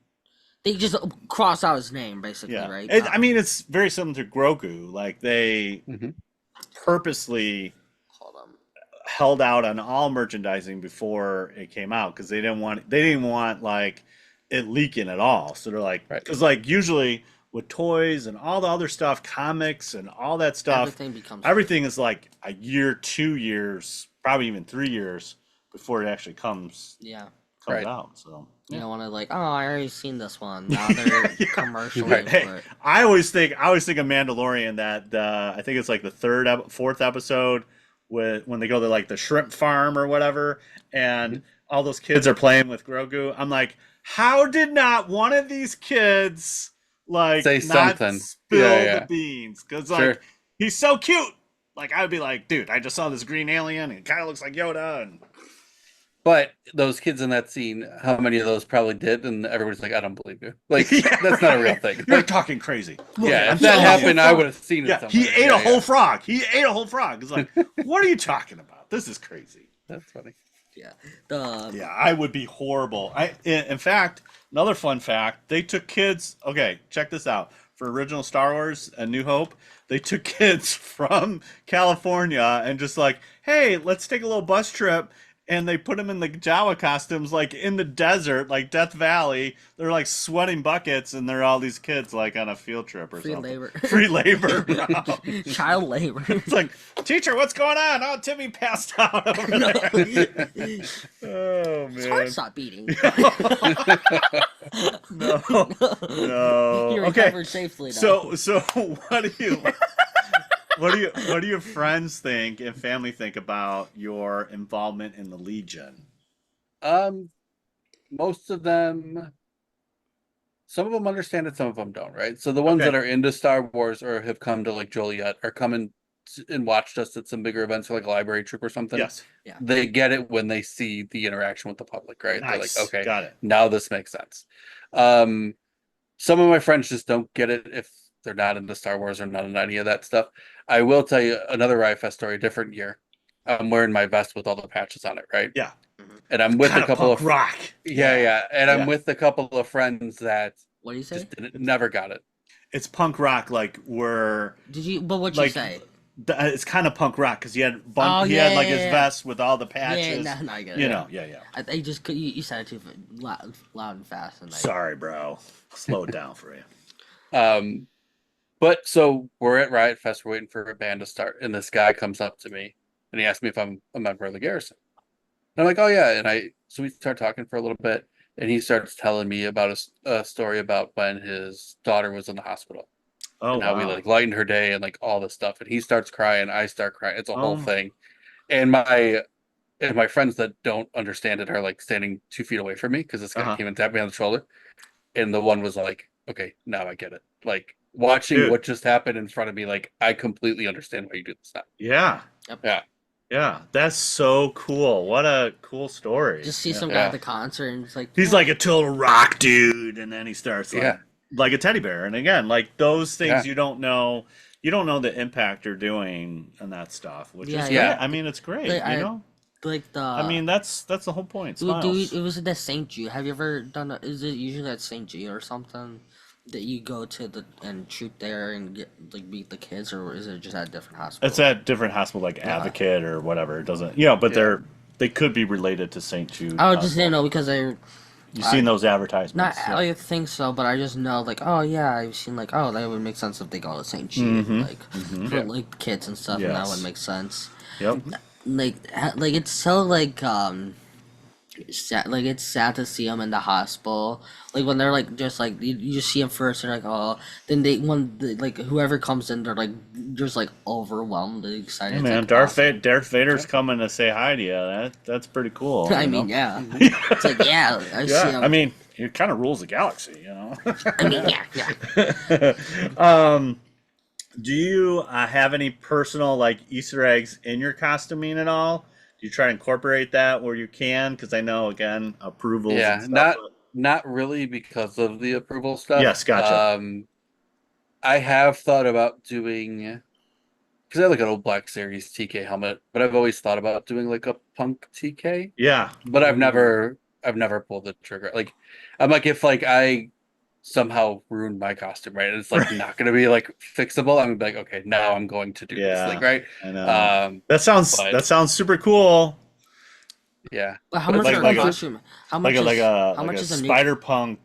they just cross out his name, basically, Yeah, right? I mean, it's very similar to Grogu. Like they Mhm. purposely Hold on. held out on all merchandising before it came out because they didn't want like it leaking at all. So they're like, Right. because like usually with toys and all the other stuff, comics and all that stuff, everything is like a year, 2 years, probably even 3 years before it actually comes Right. out. So You don't want to like, oh, I already seen this one. Now they're commercially Right. Hey, for it. I always think of Mandalorian that I think it's like the fourth episode when they go to like the shrimp farm or whatever, and all those kids are playing with Grogu. I'm like, how did not one of these kids like Say not something. spill Yeah. the beans? Because Sure. like he's so cute. Like I would be like, dude, I just saw this green alien. And it kind of looks like Yoda. And But those kids in that scene, how many of those probably did? And everybody's like, I don't believe you. Like, Yeah. that's not a real thing. You're Like, talking crazy. yeah, if He that ate a happened, whole I frog. would have seen it Yeah, somewhere. he ate Yeah, a whole frog. He ate a whole frog. It's like, what are you talking about? This is crazy. That's funny. Yeah. Yeah, I would be horrible. In fact, another fun fact: they took kids. Okay, check this out. For original Star Wars: A New Hope, they took kids from California and just like, hey, let's take a little bus trip. And they put them in the Jawa costumes, like in the desert, like Death Valley. They're like sweating buckets, and they're all these kids like on a field trip or Free something. labor. Free labor, bro. Child labor. It's like, teacher, what's going on? Oh, Timmy passed out over No. there. Oh His heart man. stopped beating. No. No. He Okay. recovered safely now. So what do your friends think and family think about your involvement in the Legion? Most of them, some of them understand it, some of them don't, right? So the ones Okay. that are into Star Wars or have come to like Joliet or come in and watched us at some bigger events like a library trip or something. Yes. They get it when they see the interaction with the public, right? Nice. They're like, okay, Got it. now this makes sense. Some of my friends just don't get it if they're not into Star Wars or not into any of that stuff. I will tell you another Riot Fest story, different year. I'm wearing my vest with all the patches on it, right? Yeah. And I'm with Kind a couple punk of rock. yeah. And I'm Yeah. with a couple of friends that What do you say? just never got it. It's punk rock, like we're Did you? But what'd like you say? it's kind of punk rock because he had Oh, he yeah, had like yeah, his yeah. vest with all the patches. Yeah, no, I get it. You know, yeah. I just you said it too loud and fast. And Sorry, bro. Slow it down for you. But so we're at Riot Fest, we're waiting for a band to start, and this guy comes up to me and he asked me if I'm a member of the Garrison. And I'm like, oh yeah. And so we start talking for a little bit, and he starts telling me about a story about when his daughter was in the hospital. Oh, and how we wow. like lightened her day and like all this stuff. And he starts crying, I start crying. It's a whole Oh. thing. And my friends that don't understand it are like standing 2 feet away from me because this guy came and tapped me on the shoulder. And the one was like, okay, now I get it. Like watching Dude. what just happened in front of me, like I completely understand why you do this now. Yeah. Yep. Yeah. Yeah. That's so cool. What a cool story. just see Yeah. some guy at the concert and it's like He's like a total rock dude, and then he starts Yeah. like a teddy bear. And again, like those things Yeah. you don't know the impact you're doing and that stuff, which Yeah, is yeah. great. I mean, it's great, Like, you know? like the. I mean, that's the whole point. Smiles. it was at St. Jude. Have you ever done? Is it usually at St. Jude or something that you go to and shoot there and get like meet the kids, or is it just at a different hospital? It's at different hospital, like Advocate or whatever. It doesn't, but they could be related to St. Jude. I just didn't know because You've seen those advertisements. not. I think so, but I just know like, oh yeah, I've seen like, oh, that would make sense if they go to St. Jude, like for like kids and stuff, and that Yes. would make sense. Yep. Like it's so like sad, like it's sad to see them in the hospital. Like when they're like just like you just see them first, they're like oh, then like whoever comes in, they're like just like overwhelmed and excited. Hey It's man, like awesome. Darth Vader's coming to say hi to you. That's pretty cool. I You mean, know? yeah, it's like yeah, I see Yeah, I him. mean, he kind of rules the galaxy, you know. I mean, yeah, yeah. um, do you have any personal like Easter eggs in your costuming at all? Do you try to incorporate that where you can? Because I know again approvals and Yeah, stuff. not really because of the approval stuff. Yes, gotcha. I have thought about doing because I have like an old Black Series TK helmet, but I've always thought about doing like a punk TK, Yeah. but Ooh. I've never pulled the trigger. Like I'm like if like I somehow ruined my costume, right? And it's like Right. not gonna be like fixable. I'm gonna be like, okay, now I'm going to do this thing, Yeah, right? I know. Um, That but sounds super cool. yeah, But how but it's much Like are a like a costume? How much is how like much a is a new spider punk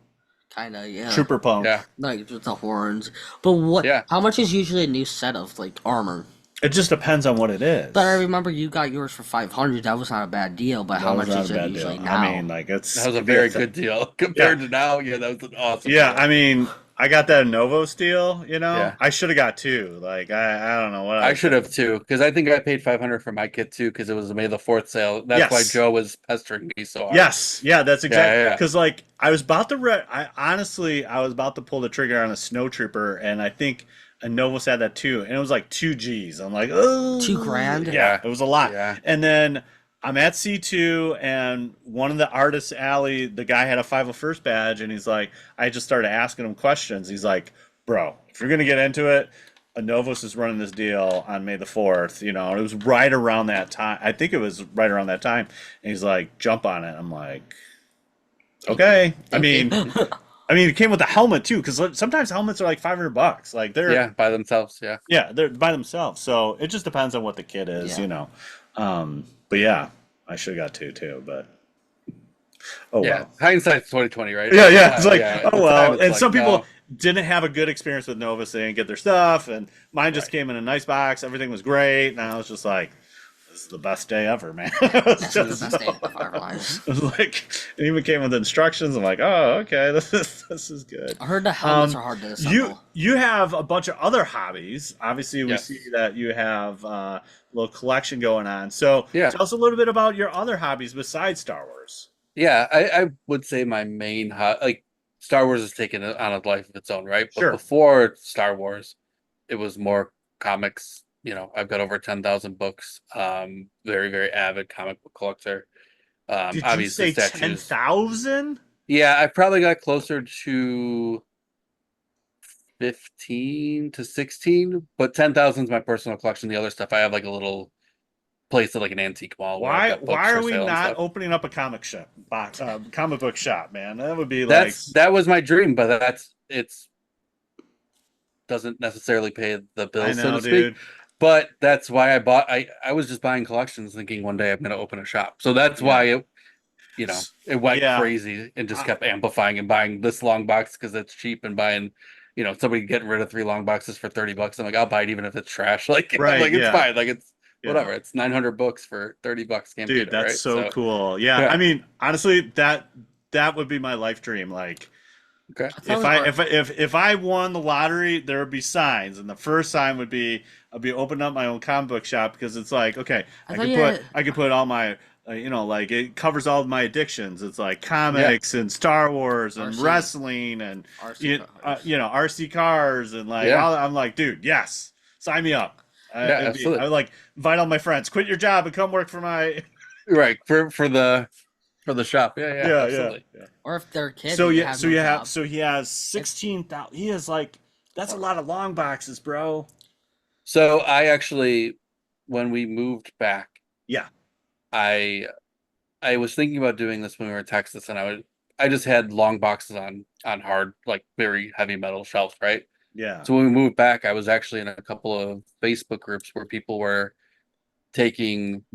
kind of yeah, trooper punk. yeah, like with the horns? But what? yeah. How much is usually a new set of like armor? It just depends on what it But I is. remember you got yours for 500. That was not a bad deal. But how That was much not is a it bad usually deal. I now? mean, like That it's was a could be a very good deal yeah. compared to now. Yeah, that was an awesome Yeah, deal. I mean, I got that Novo steel, you know. Yeah. I should have got two. Like I don't know what I I was should have thinking. too, because I think I paid 500 for my kit too, because it was a May the 4th sale. That's why Yes. Joe was pestering me so hard. Yes. Yeah, that's exact Yeah, yeah, because like I was about to I honestly I was about to pull the trigger on a snow trooper and I think a Novus had that too and it was like 2 G's. I'm like, Two oh grand. yeah, yeah, it was a lot. yeah, And then I'm at C2 and one of the artists alley, the guy had a 501st badge and he's like, I just started asking him questions. He's like, bro, if you're gonna get into it, a Novus is running this deal on May the 4th, you know, and it was right around that time. I think it was right around that time. And he's like, jump on it. I'm like, okay. Thank you. I mean, it came with a helmet too, because sometimes helmets are like $500. Like yeah, by themselves. Yeah, yeah, they're by themselves. So it just depends on what the kit is, Yeah. you know. But yeah, I should have got two too, but oh yeah. well. Hindsight's 2020, right? Yeah, At the yeah. It's time, like, yeah. At oh the time, well. it's And like some people no, didn't have a good experience with Novus. They didn't get their stuff, and mine just right. came in a nice box. Everything was great, and I was just like, "This is the best day ever, man." It was This is the just best day so- of our lives. it was like, it even came with instructions. I'm like, "Oh, okay, this is good." I heard the helmets Um, are hard to you assemble. you have a bunch of other hobbies. Obviously, we see Yes. that you have a little collection going on. So Yeah. tell us a little bit about your other hobbies besides Star Wars. Yeah, I would say my main like Star Wars has taken it on a life of its own, right? But Sure. before Star Wars, it was more comics. You know, I've got over 10,000 books. Very, very avid comic book collector. Did you Obviously say ten statues. thousand? Yeah, I probably got closer to 15 to 16, but 10,000 is my personal collection. The other stuff, I have like a little place at like an antique mall where I've got Why books are for we sale and not stuff. opening up a comic book shop, man? That would be like, That was my dream, but it's doesn't necessarily pay the I bills, so know, to speak. dude. But that's why I was just buying collections thinking one day I'm gonna open a shop. So that's why Yeah, it went yeah. crazy and just I, kept amplifying and buying this long box because it's cheap and buying, somebody getting rid of 3 long boxes for $30. I'm like, I'll buy it even if it's trash. Like I'm right, like, it's yeah, fine. Like it's yeah. whatever. It's 900 books for $30. Can't beat Dude, it, that's right? so So cool. Yeah, I yeah. mean, honestly, that would be my life dream. Like, Okay. I thought art. if I won the lottery, there would be signs, and the first sign would be I'd be opening up my own comic book shop because it's like okay, I thought you had I could put all my like it covers all of my addictions. It's like Yeah. comics and Star Wars and RC wrestling and RC cars. RC cars and like Yeah. I'm like dude, yes, sign me up. Yeah, I absolutely. would like invite all my friends, quit your job and come work for my Right. For the shop. Yeah, yeah, absolutely. yeah. Or if they're kids So and yeah, have no job. so he has It's 16,000. He has like that's a lot of long boxes, bro. So I actually, when we moved back, Yeah, I I was thinking about doing this when we were in Texas, and I just had long boxes on hard, like very heavy metal shelves, right? yeah, So when we moved back, I was actually in a couple of Facebook groups where people were taking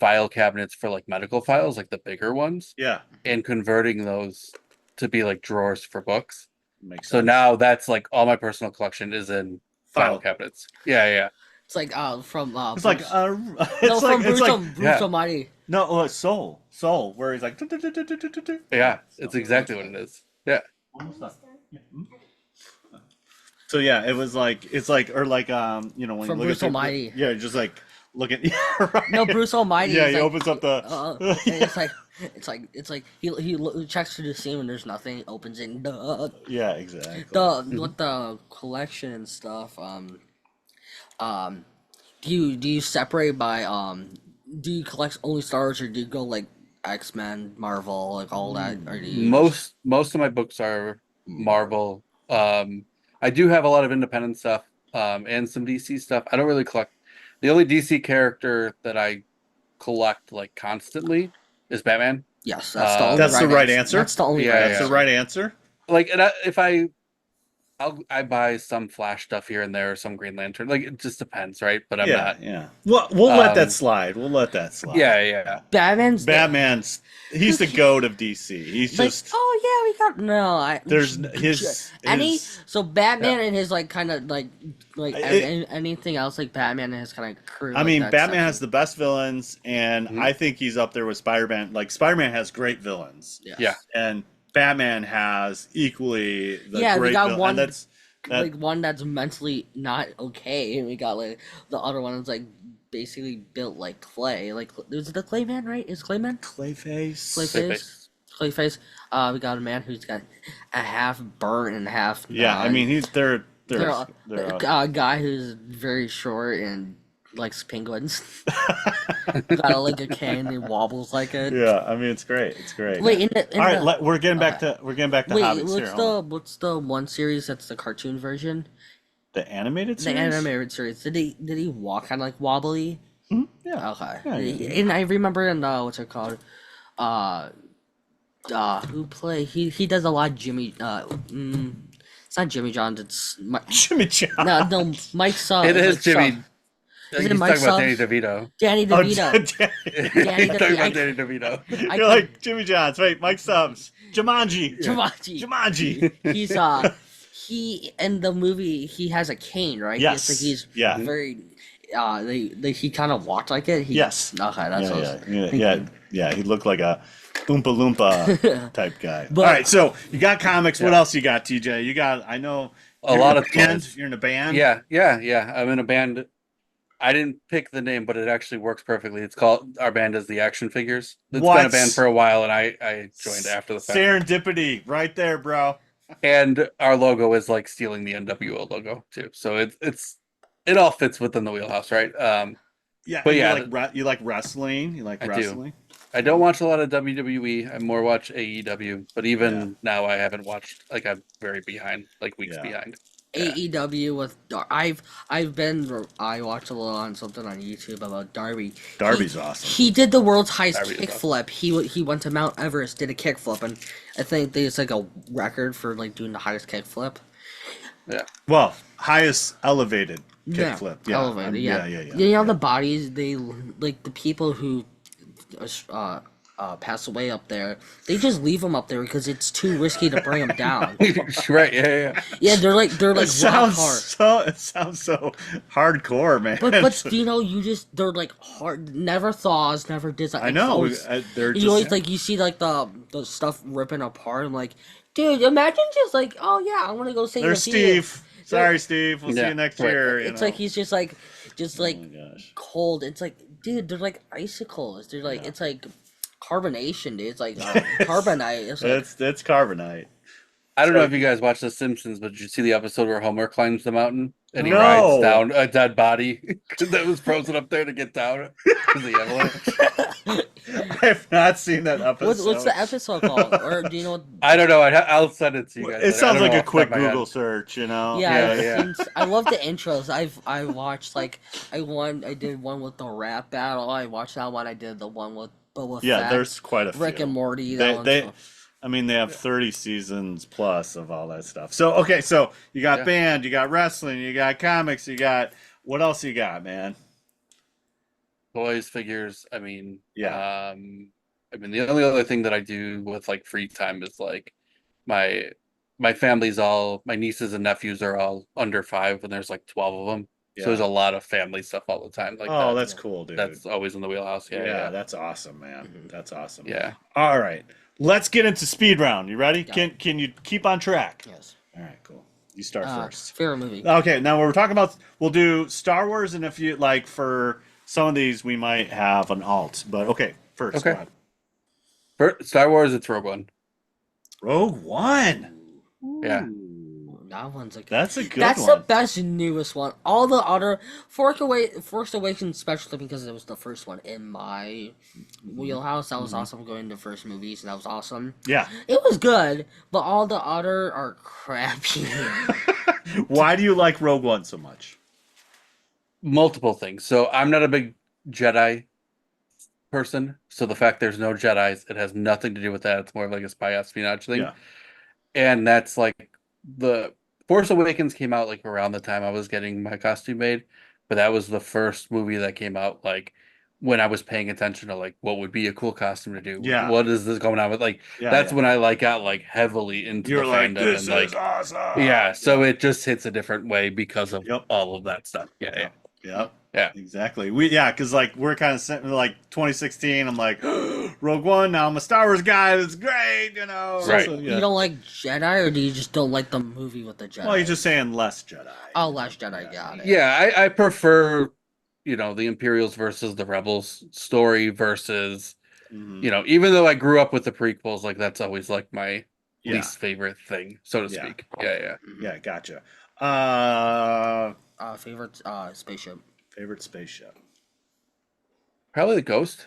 file cabinets for like medical files, like the bigger ones, yeah. and converting those to be like drawers for books. Makes So sense. now that's like all my personal collection is in file File. cabinets. Yeah, yeah. It's like from It's like Bruce, it's from like it's like Bruce Almighty. no, Soul, where he's like Yeah, it's exactly what it is. Yeah. almost done. Yeah. So yeah, it was like it's like or like when From you look Bruce at Almighty. yeah, just like looking yeah, right. No, Bruce Almighty. Yeah, is he like, opens up the and it's like checks through the scene when there's nothing, opens it. yeah, exactly. With the collection and stuff. Um, do you separate by Do you collect only Star Wars, or do you go like X-Men, Marvel, like all that, or do you Most of my books are Marvel. I do have a lot of independent stuff, and some DC stuff. I don't really collect. The only DC character that I collect like constantly is Batman. Yes, that's the only That's the right answer. answer. That's the only Yeah, right That's answer. the right answer. Like, and I buy some Flash stuff here and there, or some Green Lantern. Like, it just depends, right? But I'm Yeah, not. yeah. We'll let that Um, slide. We'll let that slide. Yeah. Batman's He's the goat of DC. He's like, just oh yeah, we got no. there's his So Batman and his like kind of like It- anything else like Batman and his kind of crew. I like mean, that Batman section. has the best villains, and Mhm. I think he's up there with Spider-Man. Like Spider-Man has great villains, Yes. Yeah. and Batman has equally the Yeah, we great got villain. one- And that's that. like one that's mentally not okay, and we got like the other one that's like basically built like clay. Like is it the Clayman, right? Is Clayman? Clayface. Clayface. We got a man who's got a half burnt and half. Yeah, I mean they're a guy who's very short and likes penguins. Got like a cane and wobbles like it. yeah. I mean it's great. It's great. Wait, in All right, the, we're getting back to wait, hobbies here. Hold on. what's the one series that's the cartoon version? The animated The series. animated series. Did he walk kind of like wobbly? Mhm, yeah. Okay. Yeah. And I remember in what's it called? Who play? He does a lot of Jimmy. It's not Jimmy Johns. It's Jimmy John. no Mike's. It is Jimmy. Is it He's Mike talking about Subs? Danny DeVito. Danny Oh, DeVito. He's talking about I- Danny DeVito. I You're like Jimmy Johns. Wait, Mike Subs. Jumanji. Jumanji. Jumanji. He's he in the movie he has a cane, right? Yes. He's Yeah. very he kind of walked like it. Yes. Okay, that's what I was Yeah. He looked like a Oompa Loompa type guy. But- All right, so you got comics. What else you got, TJ? You got, I know, A you're lot in of band. toys. You're in a band. Yeah. I'm in a band. I didn't pick the name, but it actually works perfectly. It's called, our band is the Action Figures. It's been What? a band for a while, and I joined after the fact. Serendipity, right there, bro. And our logo is like stealing the NWO logo too. So it all fits within the wheelhouse, right? Yeah, But and yeah, you like wrestling. You like I do. wrestling. I don't watch a lot of WWE. I more watch AEW. But even now, I haven't watched. Like, I'm very behind, like weeks Yeah. behind. AEW with I watched a little on something on YouTube about Darby. Darby's awesome. He did the world's highest Darby's kickflip. He went to Mount Everest, did a kickflip, and I think there's like a record for like doing the highest kickflip. Well, highest elevated Yeah, kickflip. Yeah, elevated. Yeah. yeah. You know the bodies they like the people who pass away up there. They just leave them up there because it's too risky to bring them down. Right? Yeah. Yeah, they're like It rock sounds hard. it sounds so hardcore, man. But you know, they're like hard, never thaws, never did. I know they're You always just like you see like the stuff ripping apart. I'm like, dude, imagine just like, oh yeah, I want to go save there's the field. Steve. Sorry, Steve. We'll see Yeah, you next right. year. It's like he's just like oh my gosh. cold. It's like, dude, they're like icicles. They're like it's like carbonation, dude. It's like carbonite. It's like, It's carbonite. I don't know if you guys watched The Simpsons, but did you see the episode where Homer climbs the mountain and he No. rides down a dead body that was frozen up there to get down to the avalanche? I have not seen that episode. what's the episode called? Or do you know? What, I don't know. I'll send it to you guys. It I sounds don't like know a off the quick top of my head. Google search, you know? yeah, I love the intros. I watched like I did one with the rap battle. I watched that one. I did the one with Boba Yeah, Fett, there's quite a few. Rick and Morty. They, That one's they fun. I mean, they have 30 seasons plus of all that stuff. So, okay, so you got Yeah. band, you got wrestling, you got comics, you got what else you got, man? Toys, figures. I mean, Yeah. the only other thing that I do with like free time is like my family's all, my nieces and nephews are all under 5, and there's like 12 of them. So there's Yeah. a lot of family stuff all the time. Like Oh, that. that's cool, dude. That's always in the wheelhouse. Yeah, yeah, yeah, that's awesome, man. That's awesome. yeah. All right, let's get into speed round. You ready? Yeah. Can you keep on track? Yes. All right, cool. You start first. Favorite movie. Okay, now we're talking about, we'll do Star Wars, and if you like, for some of these, we might have an alt. But okay, first, Okay. go ahead. For Star Wars, it's Rogue One. Rogue One. Yeah. That one's a good. That's a good That's one. the best newest one. All the other Force Awakens, especially because it was the first one in my wheelhouse. That was awesome. Going to first movies, and that was awesome. Yeah. It was good, but all the other are crappy. Why do you like Rogue One so much? Multiple things. So I'm not a big Jedi person. So the fact there's no Jedis, it has nothing to do with that. It's more of like a spy espionage thing. Yeah. And that's like the Force Awakens came out like around the time I was getting my costume made, but that was the first movie that came out like when I was paying attention to like what would be a cool costume to do. Yeah. What is this going on with? Like Yeah, that's yeah. when I like got like heavily into You're the like, fandom this and is like awesome. yeah, so it just hits a different way because of Yep. all of that stuff. Yeah, yeah. Yep. Yeah. Exactly. Because like we're kind of like 2016. I'm like Rogue One. Now I'm a Star Wars guy. It's great, you know. Right. So, yeah. You don't like Jedi, or do you just don't like the movie with the Jedi? Well, you're just saying less Jedi. Oh, Last Jedi, got it. Yeah, I prefer, you know, the Imperials versus the Rebels story versus, Mhm. you know, even though I grew up with the prequels, like that's always like my Yeah. least favorite thing, so to Yeah. speak. Yeah, yeah. Yeah, gotcha. Favorite spaceship. Favorite spaceship. Probably the Ghost.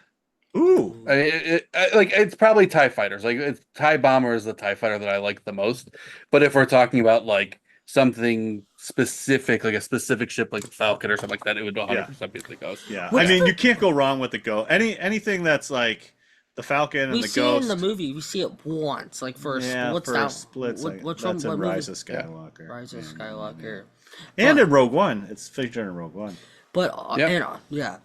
Ooh. I mean, like it's probably TIE fighters. Like it's TIE Bomber is the TIE fighter that I like the most. But if we're talking about like something specific, like a specific ship like the Falcon or something like that, it would 100% be the Ghost. Yeah. What's I mean, the- you can't go wrong with the Ghost. Anything that's like the Falcon and We the see Ghost. it in the movie. We see it once, like first. Yeah, What's for that? splits. What, Like, which that's one? in What Rise movie? of Skywalker. Rise of Skywalker. And But- in Rogue One. It's featured in Rogue One. But Yeah. yeah.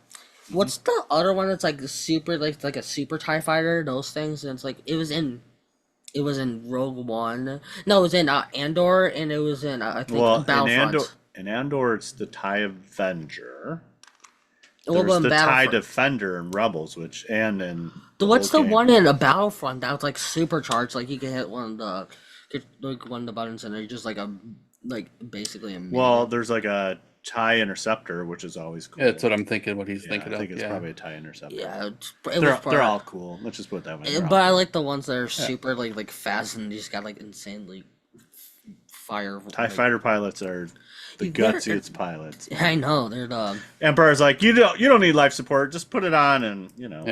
What's the other one that's like the super like a super TIE fighter? Those things, and it's like it was in Rogue One. No, it was in Andor, and it was in I think Well, Battlefront. in Andor, it's the TIE Avenger. Well, There's in the TIE Battlefront. Defender in Rebels, and in What's the whole game. one in a Battlefront that was like supercharged? Like you can hit one of the buttons, and they're just like basically a mini. Well, there's like a TIE Interceptor, which is always cool. Yeah, that's what I'm thinking. What he's Yeah, thinking I think of. it's Yeah. probably a TIE Interceptor. yeah, They're all cool. Let's just put it that way. They're all But I cool. like the ones that are super like fast and just got like insanely fire. TIE like- fighter pilots are the They're- gutsiest pilots. I know they're the Empire's like, you don't need life support. Just put it on, and you know.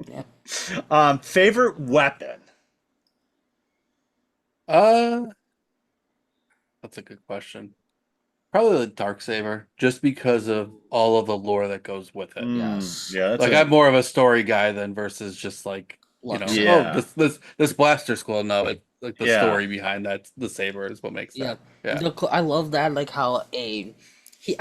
Yeah. Favorite weapon. That's a good question. Probably the Darksaber, just because of all of the lore that goes with it. Yes. Yeah, that's Like I'm more of a story guy than versus just like you know, Yeah. oh this blaster school. No, it's like the Yeah. story behind that. The saber is what makes yeah. that. Yeah, I love that like how I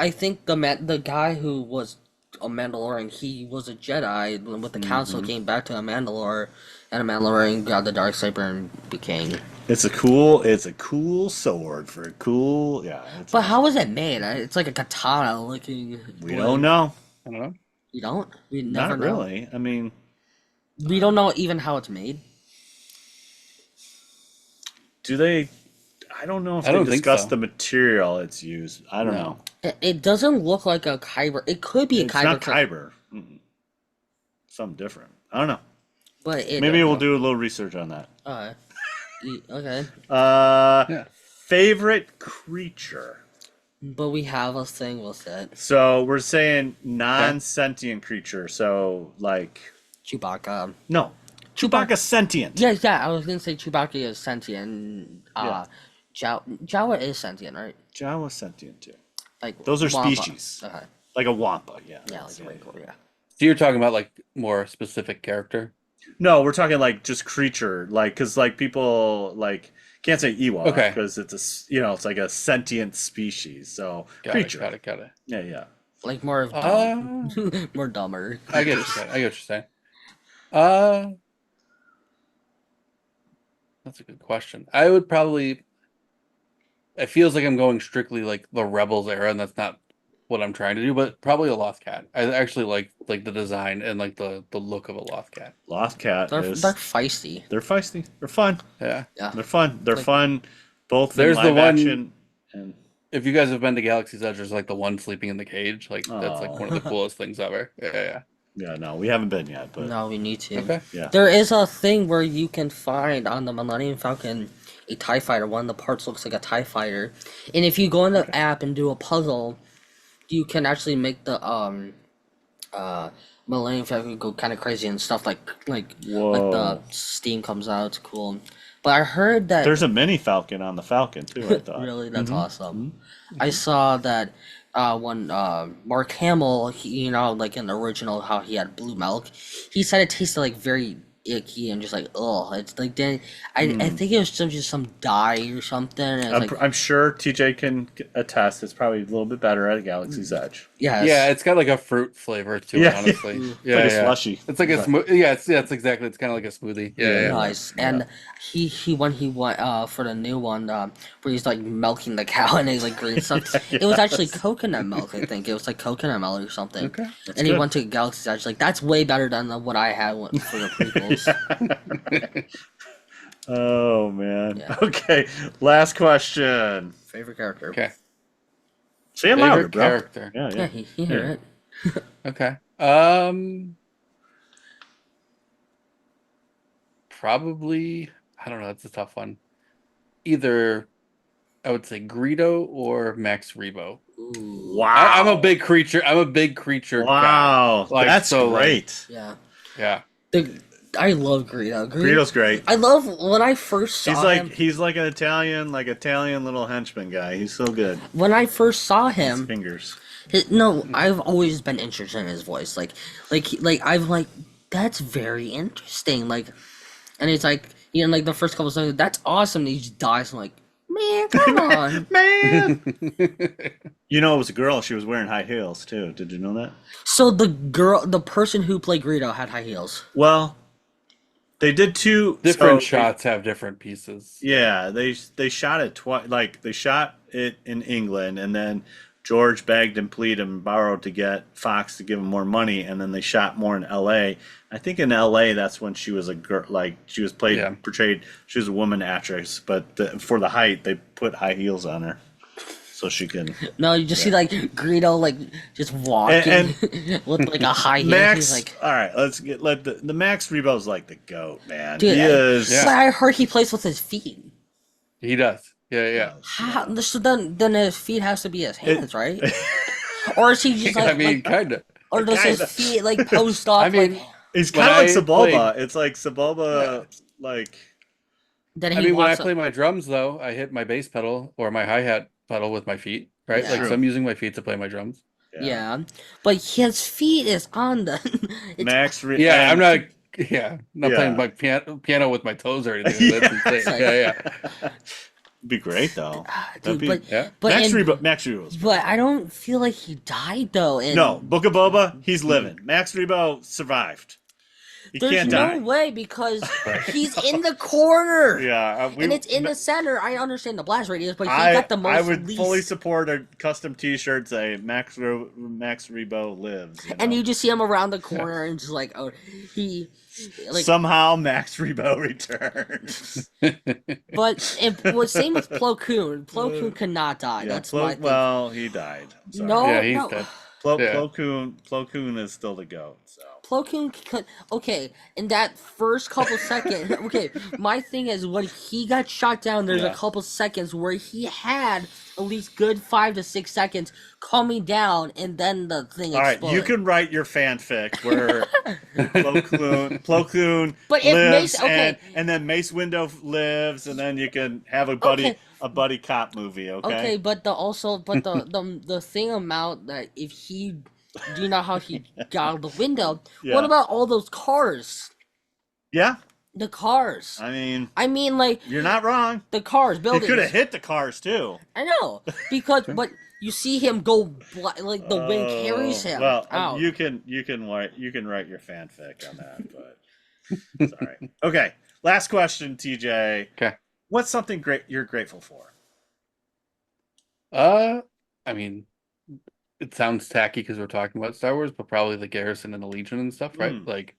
think the guy who was a Mandalorian, he was a Jedi with the Council came back to a Mandalore, and a Mandalorian got the Darksaber and became. It's a cool sword for a cool. Yeah. But how was it made? It's like a katana looking. We don't know. I don't know. You don't? We never Not know. really. I mean, We don't know even how it's made. do they? I don't know if I they don't think discuss so. the material it's used. I don't No. know. It doesn't look like a kyber. It could be a It's kyber. not kyber. Mm-mm. Something different. I don't know. But it, Maybe we'll do a little research on that. Okay. Yeah. Favorite creature. But we have a thing with it. So we're saying non-sentient creature. So like Chewbacca. no, Chewbacca's sentient. Yeah, I was gonna say Chewbacca is sentient. Jawa is sentient, right? Jawa's sentient too. Like Those are Wampa. species. Okay. Like a wampa. Yeah. Yeah, like a regular, yeah. So you're talking about like more specific character. No, we're talking like just creature. Like because like people like can't say Ewok Okay. because it's it's like a sentient species. So creature. Got it. Yeah. Like more of dumb. Uh, more dumber. I get what you're saying. That's a good question. I would probably. It feels like I'm going strictly like the Rebels era, and that's not what I'm trying to do, but probably a lost cat. I actually like the design and like the look of a lost cat. Lost Cat They're is feisty. they're feisty. They're fun. Yeah. Yeah. They're fun. They're Like- fun, both in There's the live one- action and If you guys have been to Galaxy's Edge, there's like the one sleeping in the cage. Like that's like Oh. one of the coolest things ever. Yeah. yeah. No, we haven't been yet, but No, we need to. Okay. yeah. There is a thing where you can find on the Millennium Falcon a TIE fighter. One of the parts looks like a TIE fighter. And if you go in the app and do a puzzle, you can actually make the Millennium Falcon go kind of crazy and stuff like the Whoa. steam comes out. It's cool. But I heard that There's a mini Falcon on the Falcon too. I thought. really that's awesome. I saw that when Mark Hamill, he, like in the original, how he had blue milk, he said it tasted like very icky and just like it's like then I think it was just some dye or something. And it's like I'm sure TJ can attest. It's probably a little bit better at Galaxy's Edge. yeah, It's got like a fruit flavor to it, Yeah. honestly. Yeah, like a yeah. slushy. It's like a smooth. Yeah, it's exactly. It's kind of like a smoothie. Yeah. nice. And he when he went for the new one where he's like milking the cow and he's like green stuff. It was actually coconut milk. I think it was like coconut milk or something. Okay. And he good. went to Galaxy's Edge. Like that's way better than what I had for the prequels. Oh man. Yeah. Okay. Last question. Favorite character. Okay. Say it louder, Favorite bro. character. Yeah, Yeah, yeah. he heard it. Okay. Probably. I don't know. That's a tough one. Either I would say Greedo or Max Rebo. Ooh. Wow. I'm a big creature. I'm a big creature. Wow. Like, That's so, like- great. Yeah. Guy. Yeah. I love Greedo. Greedo's great. I love when I first saw him. He's like an Italian little henchman guy. He's so good. When I first saw His him, fingers. no, I've always been interested in his voice. Like I've like that's very interesting. Like, and it's like like the first couple of songs, that's awesome. And he just dies. I'm like, man, come on. Man. You know, it was a girl. She was wearing high heels too. Did you know that? So the person who played Greedo had high heels. Well, they did two Different so- shots have different pieces. Yeah, they shot it twice. Like they shot it in England, and then George begged and pleaded and borrowed to get Fox to give him more money, and then they shot more in L.A. I think in L.A. that's when she was a girl, like she was portrayed. She was a woman actress, but for the height, they put high heels on her, so she can. No, you just see like Greedo like just walking with like a high heel. Max, He's like, all right, let the Max Rebo's like the GOAT, man. dude, He is. Yeah. but I heard he plays with his feet. He does. Yeah. How, so then his feet has to be his hands, right? Or is he just like? I mean, kind of. or does his kinda. feet like post up? I mean, like He's When kind of like I Sebulba. played- It's like Sebulba, like. then he I mean, when I walks up- play my drums, though, I hit my bass pedal or my hi hat pedal with my feet, right? Yeah. Like, True. so I'm using my feet to play my drums. Yeah, but his feet is on the. it's, Max. Yeah, I'm and- not. Yeah, not Yeah. playing my piano with my toes or anything. That's insane. Yeah. Be great though. dude, be- but Yeah. but Max in- Rebo. Max Rebo's. but I don't feel like he died though. In, No, Book of Boba. He's living. Max Rebo survived. He there's can't no die. way because he's in the corner. Yeah, And it's in the center. I understand the blast radius, but he I got the most. I would least, fully support a custom T-shirt say Max Rebo lives. and know? you just see him around the corner and just like, oh, he, like. Somehow Max Rebo returns. But same with Plo Koon. Plo Koon cannot die. Yeah, That's my thing. well, he died. I'm sorry. No, Yeah, he's no. dead. Plo, yeah. Plo Koon is still the goat. So Plo Koon could. Okay, in that first couple seconds. Okay, my thing is when he got shot down. There's Yeah. a couple seconds where he had at least good 5 to 6 seconds coming down, and then the thing all right, exploded. you can write your fanfic where Plo Koon But if lives, Mace- okay. and then Mace Windu lives, and then you can have a buddy Okay. buddy cop movie. Okay. Okay, but the thing about that if he, do you know how he got out the window? Yeah. What about all those cars? Yeah. The cars. I mean, like you're not wrong. the cars, He buildings. could have hit the cars too. I know because but you see him go like the wind carries him Well, out. you can write your fanfic on that, but it's all right. Okay, last question, TJ. Okay. What's something great you're grateful for? I mean, it sounds tacky because we're talking about Star Wars, but probably the Garrison and the Legion and stuff, right? Mm. Like,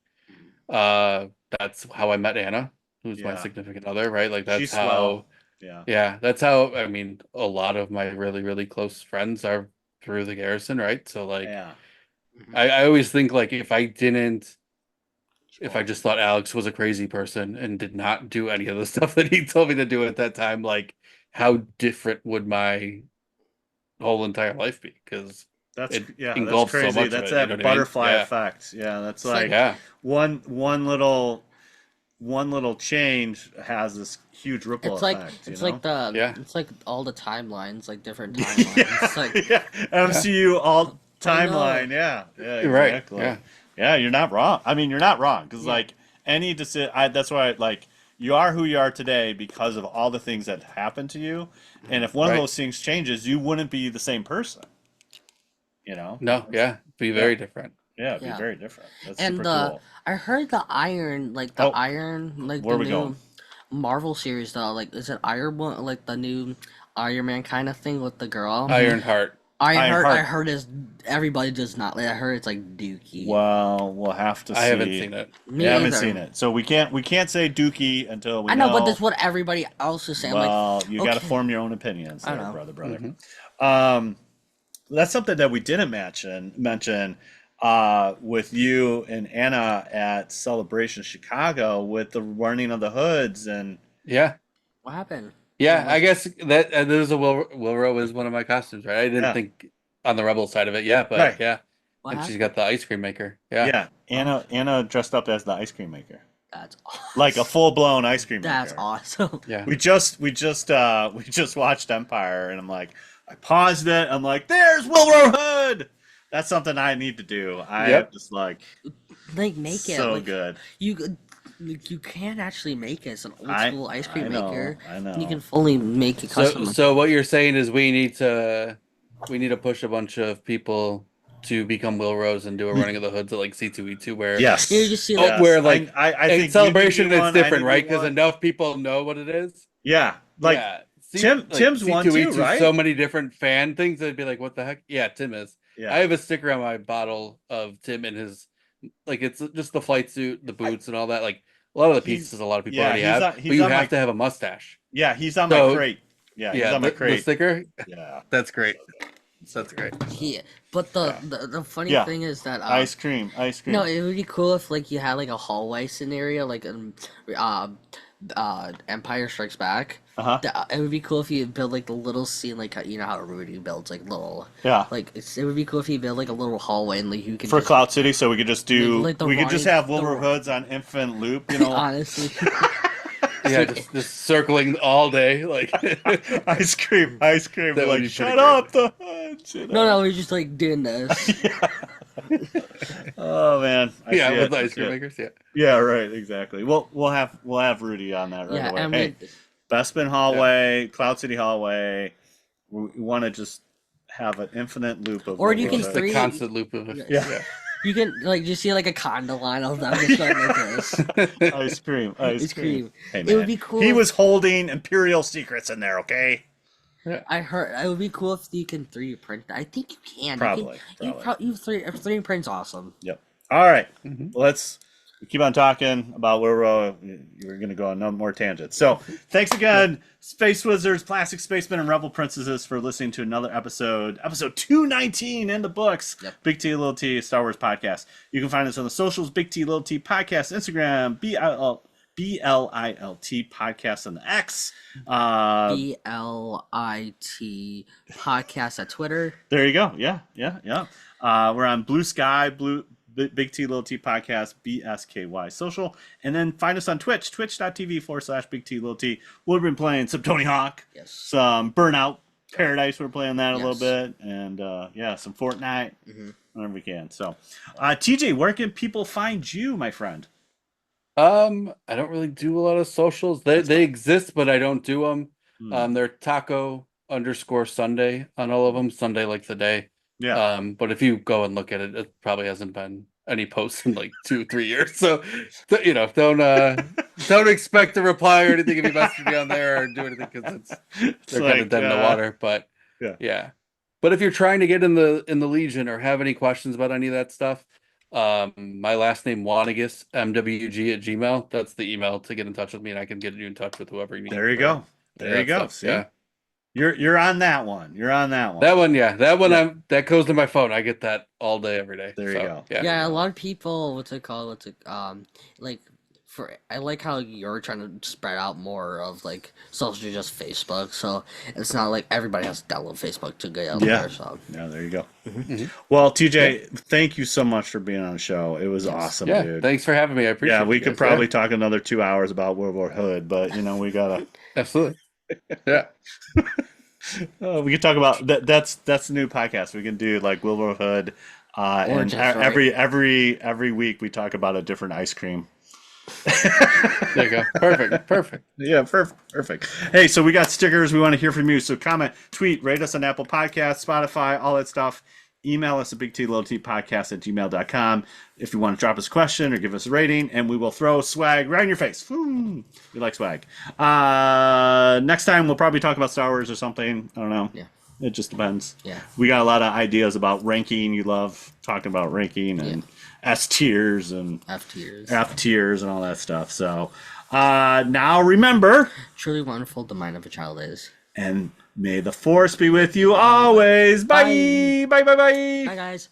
uh, that's how I met Anna, who's my Yeah. significant other, right? Like, that's She's swell. how, Yeah. yeah, that's how, I mean, a lot of my really, really close friends are through the Garrison, right? So, like, Yeah. I always think, like, if I Well, just thought Alex was a crazy person and did not do any of the stuff that he told me to do at that time, like, how different would my whole entire life be? Because that's it that's engulfs so crazy. much of That's it. You know that what I mean? butterfly Yeah. effect. Yeah, that's It's like- like Yeah. one little change has this huge ripple It's like effect. it's you know? like the Yeah. it's like all the timelines, like different timelines. It's like yeah, MCU all I know. timeline. Yeah, yeah, You're right. exactly. Yeah. Yeah, you're not wrong. I mean, you're not wrong because Yeah. like any decision. That's why like you are who you are today because of all the things that happened to you. And if one of Right. those things changes, you wouldn't be the same person. You know? No, yeah. Be very different. Yeah, it'd be Yeah. very different. That's and super cool. I heard the Iron, like Oh, the where we new going? Marvel series though, like is it Iron One, like the new Iron Man kind of thing with the girl? Ironheart. I Ironheart. heard is everybody does not. I heard it's like Dookie. Well, we'll have to see. I haven't seen it. Me We haven't either. seen it, so we can't say Dookie until we I know, but that's what everybody else is saying. Well, like, you got to okay. form your own opinions, I there, know. brother. Mm-hmm. That's something that we didn't mention with you and Anna at Celebration Chicago with the running of the hoods and Yeah. What happened? Yeah, Yeah, I guess that there's a Wilrow is one of my costumes, right? I didn't Yeah. think on the Rebel side of it, yeah, but Right. yeah. What And happened? she's got the ice cream maker. Yeah. Anna dressed up as the ice cream maker, That's awesome. like a full blown ice cream That's maker. awesome. Yeah. We just watched Empire, and I'm like, I paused it. I'm like, there's Wilrow Hood. That's something I need to do. I Yep. just like Like make it so like, good. You can actually make it. It's an old I- school ice cream I know, maker. I know. You can fully make it custom. So what you're saying is we need to push a bunch of people to become Wilrows and do a running of the hoods at like C2E2 where Yes. You just see, Oh, like, where like I in think you Celebration need to be it's one, I different, need to right? be Because one. enough people know what it is. Yeah, like yeah. Tim's one too, C2E2 's right? So many different fan things that'd be like, what the heck? Yeah, Tim is. yeah. I have a sticker on my bottle of Tim in his, like, it's just the flight suit, the boots, and all that. Like a lot of the pieces, a lot of people yeah, already he's have, on- but he's you on have my- to have a mustache. Yeah, he's on So- my crate. Yeah, he's on my the crate. sticker. Yeah. That's great. That's great. Yeah, but the funny Yeah. thing is that Ice cream. no, it would be cool if like you had like a hallway scenario like Empire Strikes Back. Uh-huh. It would be cool if you build like the little scene like you know how Rudy builds like little Yeah. like it would be cool if you build like a little hallway and like you could For just, Cloud City, so we could just do Like the we could just Ronnie- have the- Wilbur Hoods on infinite loop, you know. honestly. Yeah, just circling all day, like ice cream. Like would be pretty shut great. up the hoods. You know? No, we're just like doing this. Oh man. I yeah, see with it. the I ice see cream it. makers. Yeah, Yeah, right, exactly. We'll have Rudy on that right Yeah, away. and Hey, Bespin hallway, Cloud City hallway. We want to just have an infinite loop of Or you Wilbur can Hoods. the Three- constant loop of Yeah. you can like just see like a condo line of them just going like this. ice cream. Ice cream. Hey, It would man. be cool He if- was holding Imperial secrets in there, okay? I heard it would be cool if you can 3D print. I think you can. Probably, You 3D print's awesome. Yep. All right. Mhm. Let's keep on talking about where we're going to go on no more tangents. So thanks again, Space Wizards, Plastic Spacemen, and Rebel Princesses for listening to another episode 219 in the books. Yep. Big T Little T Star Wars podcast. You can find us on the socials, Big T Little T podcast, Instagram, BLILT podcast on the X. BLIT podcast at Twitter. There you go. Yeah. We're on Blue Sky, Big T Little T podcast, BSKY social. And then find us on Twitch, twitch.tv/Big T Little T. We've been playing some Tony Hawk, Yes. some Burnout Paradise. We're playing that a little Yes. bit. And some Fortnite Mhm. whenever we can. So, TJ, where can people find you, my friend? I don't really do a lot of socials. They exist, but I don't do them. Hmm. They're taco_Sunday on all of them. Sunday like the day. Yeah. But if you go and look at it, it probably hasn't been any posts in like 2-3 years. So, don't expect a reply or anything if you message me on there or do anything because they're kind of dead in the water. But Yeah. yeah. But if you're trying to get in the Legion or have any questions about any of that stuff, my last name Wonogas, MWG@gmail. That's the email to get in touch with me, and I can get you in touch with whoever you need. There you go. There you go. Stuff. See? Yeah. You're on that one. You're on that one. That one, yeah. That one Yeah. that goes to my phone. I get that all day, every day. There you go. Yeah, a lot of people, like I like how you're trying to spread out more of like social, just Facebook, so it's not like everybody has to download Facebook to get out there. So Yeah, there you go. Well, TJ, thank you so much for being on the show. It was awesome, Yeah, dude. thanks for having me. I appreciate it. Yeah, we you could guys. probably talk another 2 hours about World War Hood, but we gotta. Absolutely. Yeah. We could talk about that. That's the new podcast. We can do like World War Hood, and just right. every week we talk about a different ice cream. There you go. Perfect. Yeah, perfect. Hey, so we got stickers. We want to hear from you. So comment, tweet, rate us on Apple Podcasts, Spotify, all that stuff. Email us at bigtliltpodcast@gmail.com if you want to drop us a question or give us a rating, and we will throw swag right in your face. Woo! We like swag. Next time we'll probably talk about Star Wars or something. I don't know. Yeah. It just depends. Yeah. We got a lot of ideas about ranking. You love talking about ranking and S tiers and F tiers and all that stuff. So now remember, truly wonderful the mind of a child is. and may the force be with you always. Bye. Bye. Bye, guys.